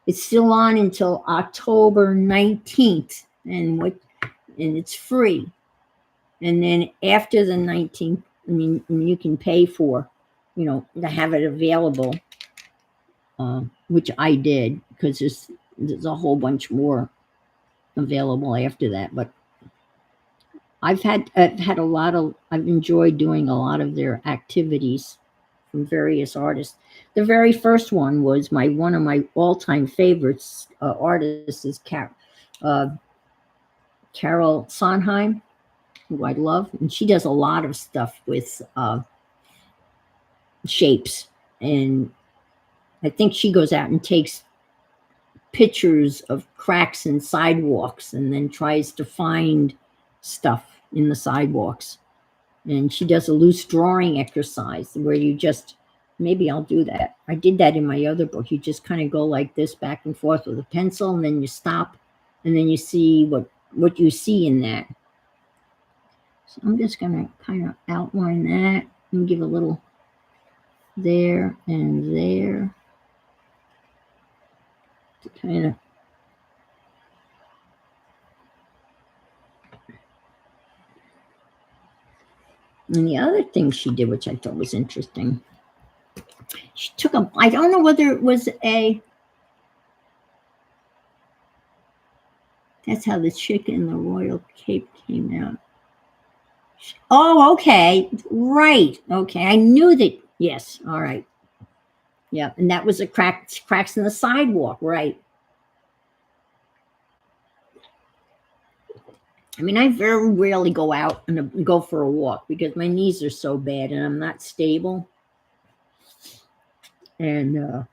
it's still on until October 19th. And it's free. And then after the 19th, I mean, you can pay for, to have it available, which I did because there's a whole bunch more available after that. But I've enjoyed doing a lot of their activities from various artists. The very first one was one of my all-time favorites. Artists is uh, Carol Sondheim, who I love, and she does a lot of stuff with shapes. And I think she goes out and takes pictures of cracks in sidewalks and then tries to find stuff in the sidewalks. And she does a loose drawing exercise where maybe I'll do that. I did that in my other book. You just kind of go like this back and forth with a pencil, and then you stop, and then you see what you see in that. So I'm just going to kind of outline that and give a little there and there to kind of. And the other thing she did, which I thought was interesting, she took I don't know whether it was that's how the chick in the royal cape came out. Oh, okay. Right. Okay. I knew that. Yes. All right. Yeah. And that was cracks in the sidewalk. Right. I mean, I very rarely go out and go for a walk because my knees are so bad and I'm not stable. And,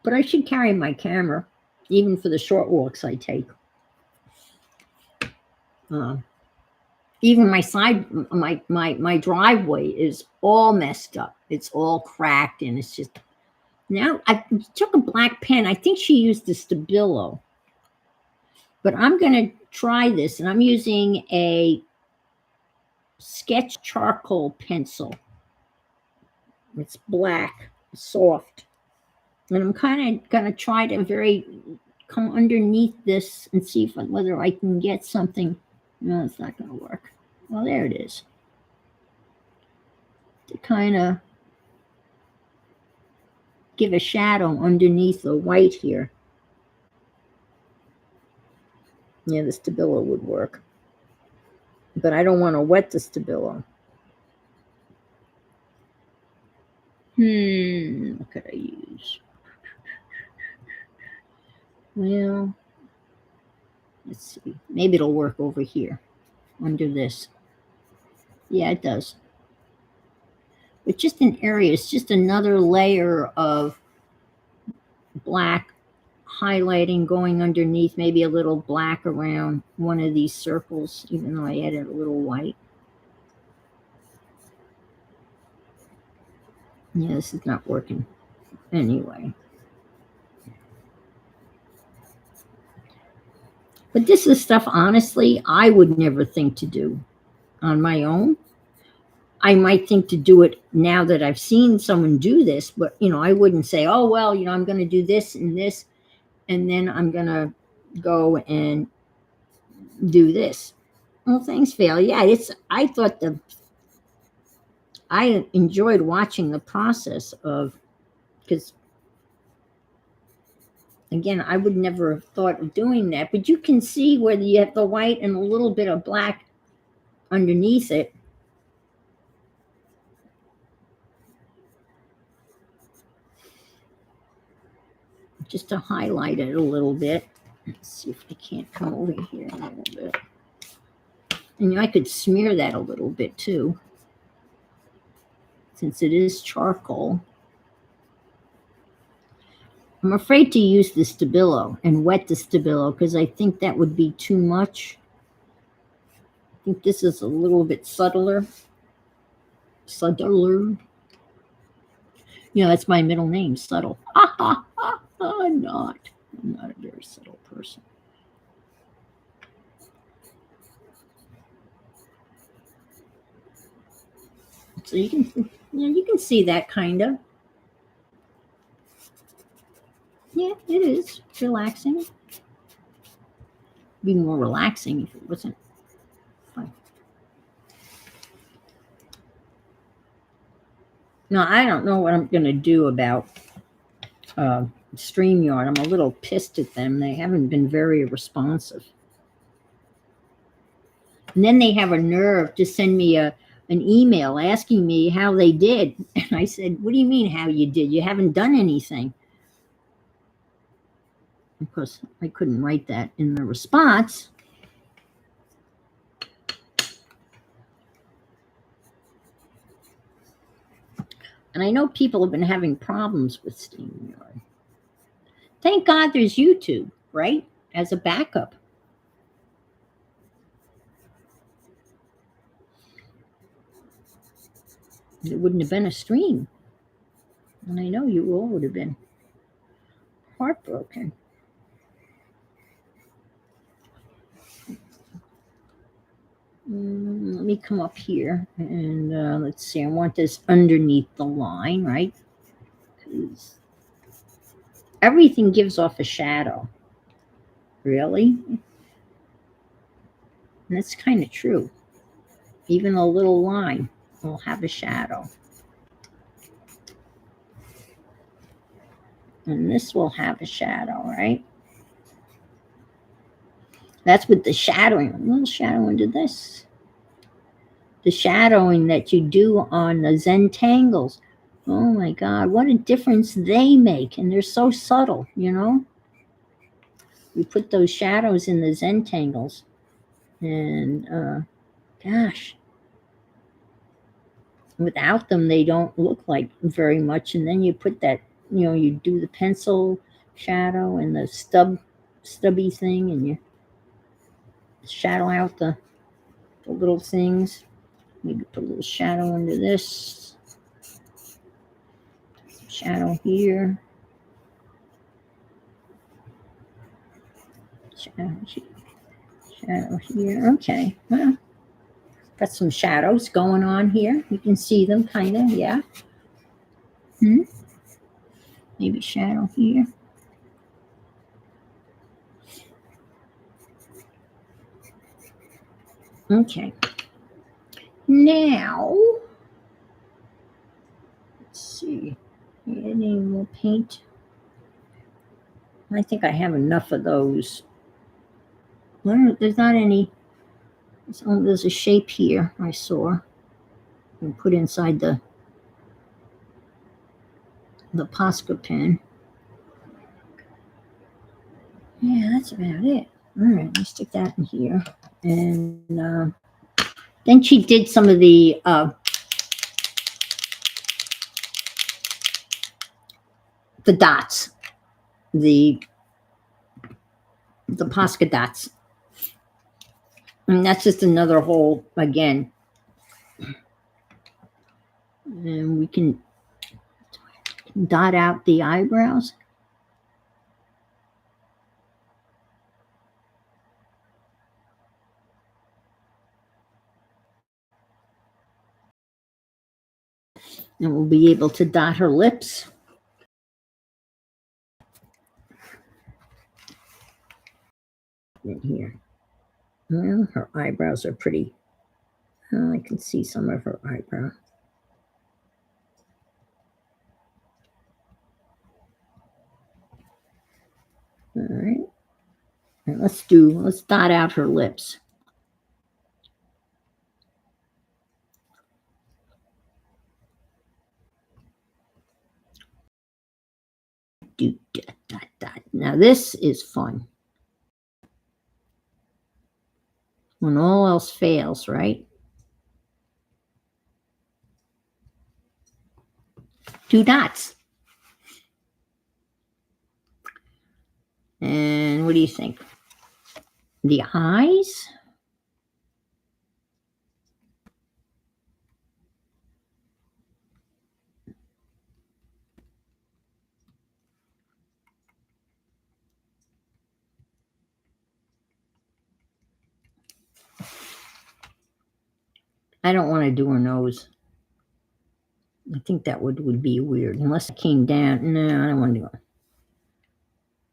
but I should carry my camera, even for the short walks I take. Even my driveway is all messed up. It's all cracked, and it's just. Now I took a black pen. I think she used the Stabilo, but I'm going to try this, and I'm using a sketch charcoal pencil. It's black, soft, and I'm kind of going to try to come underneath this and see whether I can get something. No, it's not going to work. Well, there it is. To kind of give a shadow underneath the white here. Yeah, the Stabilo would work. But I don't want to wet the Stabilo. What could I use? Well, let's see. Maybe it'll work over here, under this. Yeah, it does. But just in areas, just another layer of black highlighting going underneath, maybe a little black around one of these circles, even though I added a little white. Yeah, this is not working anyway. But this is stuff, honestly, I would never think to do on my own. I might think to do it now that I've seen someone do this, but, I wouldn't say, oh, well, I'm going to do this and this, and then I'm going to go and do this. Well, thanks, Val. Yeah, I enjoyed watching the process because, again, I would never have thought of doing that, but you can see where you have the white and a little bit of black underneath it. Just to highlight it a little bit. Let's see if I can't come over here a little bit. And I could smear that a little bit too, since it is charcoal. I'm afraid to use the Stabilo and wet the Stabilo because I think that would be too much. I think this is a little bit subtler. That's my middle name, Subtle. I'm not a very subtle person. So you can see that kind of. Yeah, it is relaxing. It'd be more relaxing if it wasn't fun. Now, I don't know what I'm going to do about StreamYard. I'm a little pissed at them. They haven't been very responsive. And then they have a nerve to send me an email asking me how they did. And I said, what do you mean how you did? You haven't done anything. Of course, I couldn't write that in the response. And I know people have been having problems with StreamYard. Thank God there's YouTube, right? As a backup. It wouldn't have been a stream. And I know you all would have been heartbroken. Let me come up here and let's see. I want this underneath the line, right? Because everything gives off a shadow. Really? And that's kind of true. Even a little line will have a shadow. And this will have a shadow, right? That's with the shadowing. A little shadow into this. The shadowing that you do on the Zentangles. Oh my God, what a difference they make. And they're so subtle, you know? You put those shadows in the Zentangles. And gosh, without them, they don't look like very much. And then you put that, you know, you do the pencil shadow and the stubby thing, and you shadow out the little things. Maybe put a little shadow under this. Shadow here. Shadow here. Okay. Well, got some shadows going on here. You can see them kind of, yeah. Maybe shadow here. Okay. Now, let's see. Adding more paint. I think I have enough of those. There's not any. There's a shape here I saw. And put inside the Posca pen. Yeah, that's about it. All right, let me stick that in here. And then she did some of the dots, the Posca dots. And that's just another hole again. And we can dot out the eyebrows. And we'll be able to dot her lips. In here. Well, her eyebrows are pretty. I can see some of her eyebrow. All right. And let's dot out her lips. Do dot dot dot. Now this is fun. When all else fails, right? 2 dots. And what do you think? The eyes? I don't want to do her nose. I think that would be weird. Unless it came down. No, I don't want to do it.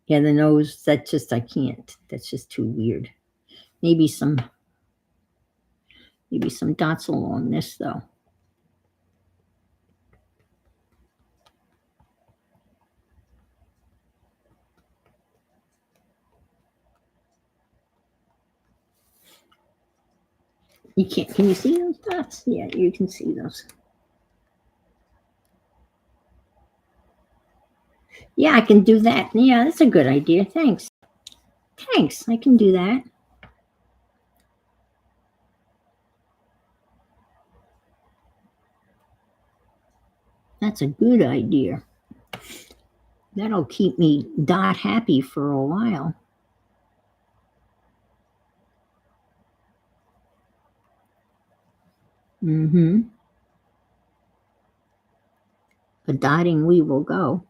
Yeah, the nose, I can't. That's just too weird. Maybe some dots along this, though. You can't, can you see those dots? Yeah, you can see those. Yeah, I can do that. Yeah, that's a good idea. Thanks. Thanks. I can do that. That's a good idea. That'll keep me dot happy for a while. Mm-hmm. A dotting we will go.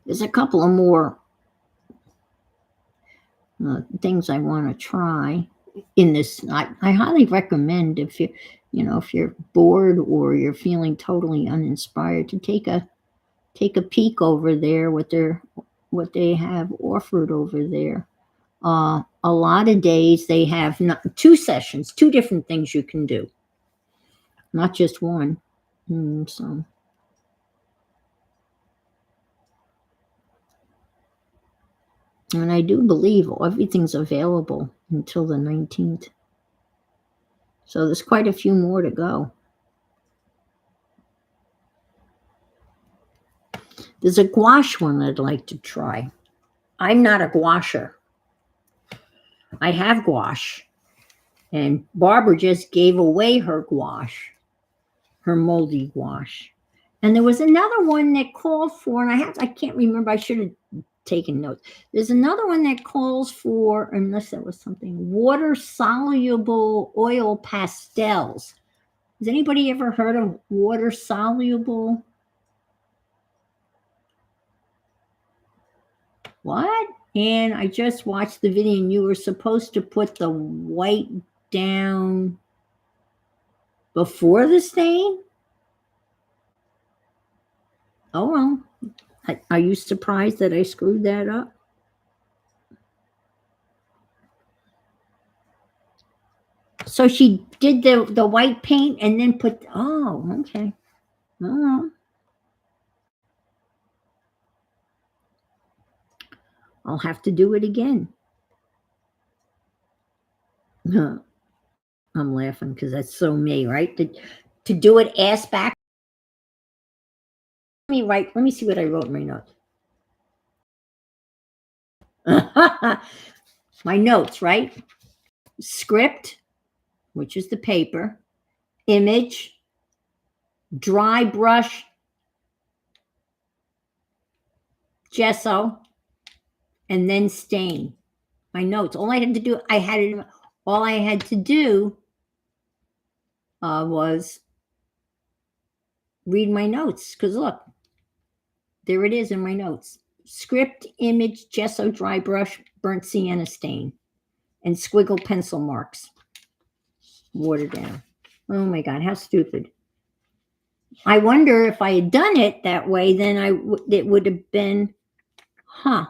There's a couple of more things I want to try in this. I highly recommend if if you're bored or you're feeling totally uninspired to take a peek over there what they have offered over there. A lot of days they have two sessions, two different things you can do, not just one. So. And I do believe everything's available until the 19th. So there's quite a few more to go. There's a gouache one I'd like to try. I'm not a gouacher. I have gouache. And Barbara just gave away her gouache, her moldy gouache. And there was another one that called for, and I can't remember, I should have taken notes. There's another one that calls for, unless that was something, water soluble oil pastels. Has anybody ever heard of water soluble? What? And I just watched the video, and you were supposed to put the white down before the stain? Oh, well. Are you surprised that I screwed that up? So she did the white paint and then put, oh, okay. Oh, I'll have to do it again. I'm laughing because that's so me, right? To do it ass back. Let me see what I wrote in my notes. My notes, right? Script, which is the paper, image, dry brush, gesso, and then stain. My notes. All I had to do, all I had to do was read my notes. Because look, there it is in my notes. Script, image, gesso, dry brush, burnt sienna stain, and squiggle pencil marks. Water down. Oh my God, how stupid. I wonder if I had done it that way, then it would have been, huh.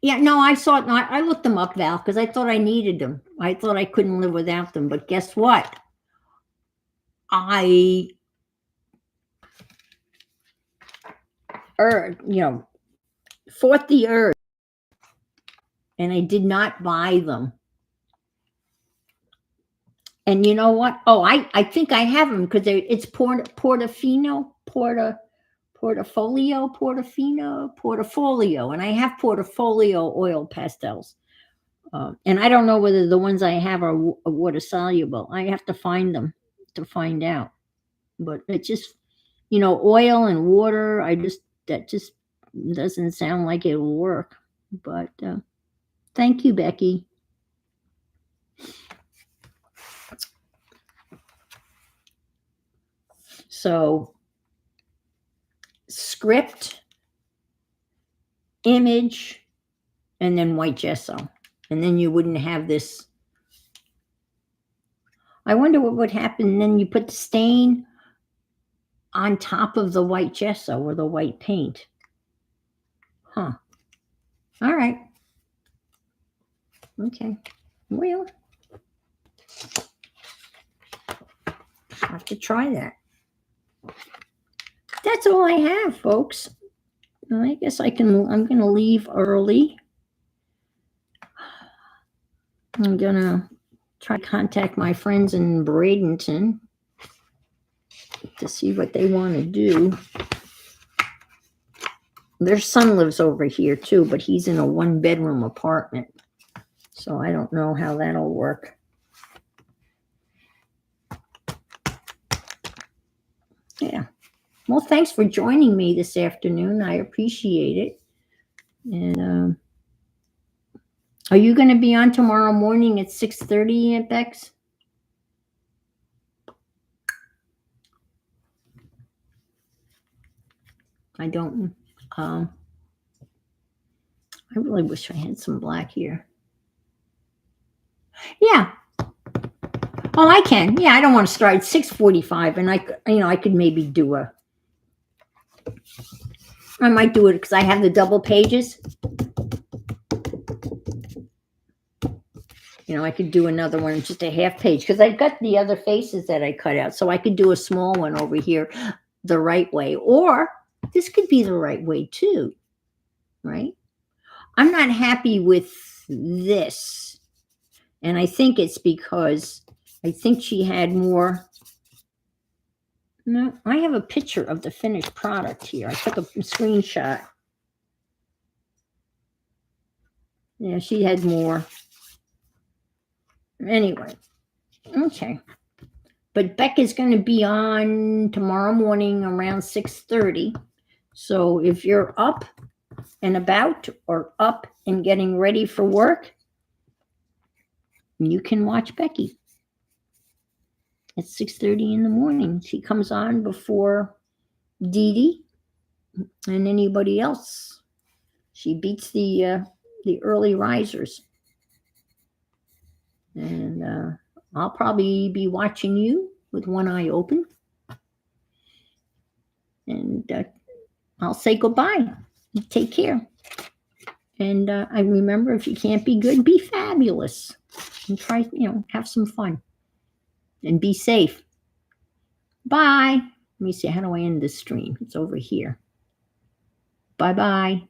Yeah, no, I saw it. No, I looked them up, Val, because I thought I needed them. I thought I couldn't live without them. But guess what? I fought the urge, and I did not buy them. And you know what? Oh, I think I have them because it's Portofino, and I have Portfolio oil pastels. And I don't know whether the ones I have are water soluble. I have to find them to find out. But it just, oil and water, that just doesn't sound like it will work. But thank you, Becky. So, script, image, and then white gesso. And then you wouldn't have this. I wonder what would happen. Then you put the stain on top of the white gesso or the white paint. Huh. All right. Okay. Well, I have to try that. That's all I have, folks. I guess I'm going to leave early. I'm going to try to contact my friends in Bradenton to see what they want to do. Their son lives over here too, but he's in a 1-bedroom apartment. So I don't know how that'll work. Yeah. Well, thanks for joining me this afternoon. I appreciate it. And are you going to be on tomorrow morning at 6:30 at Bex? I don't. I really wish I had some black here. Yeah. Oh, I can. Yeah, I don't want to start at 6:45, and I could maybe do a. I might do it because I have the double pages. I could do another one, just a half page, because I've got the other faces that I cut out. So I could do a small one over here the right way, or this could be the right way too, right? I'm not happy with this. And I think it's because I think she had more. No, I have a picture of the finished product here. I took a screenshot. Yeah, she had more. Anyway, okay. But Beck is going to be on tomorrow morning around 6:30. So if you're up and about or up and getting ready for work, you can watch Becky at 6:30 in the morning. She comes on before Dee Dee and anybody else. She beats the early risers. And I'll probably be watching you with one eye open. And I'll say goodbye. Take care. And I remember, if you can't be good, be fabulous. And try, have some fun. And be safe. Bye. Let me see, how do I end this stream? It's over here. Bye-bye.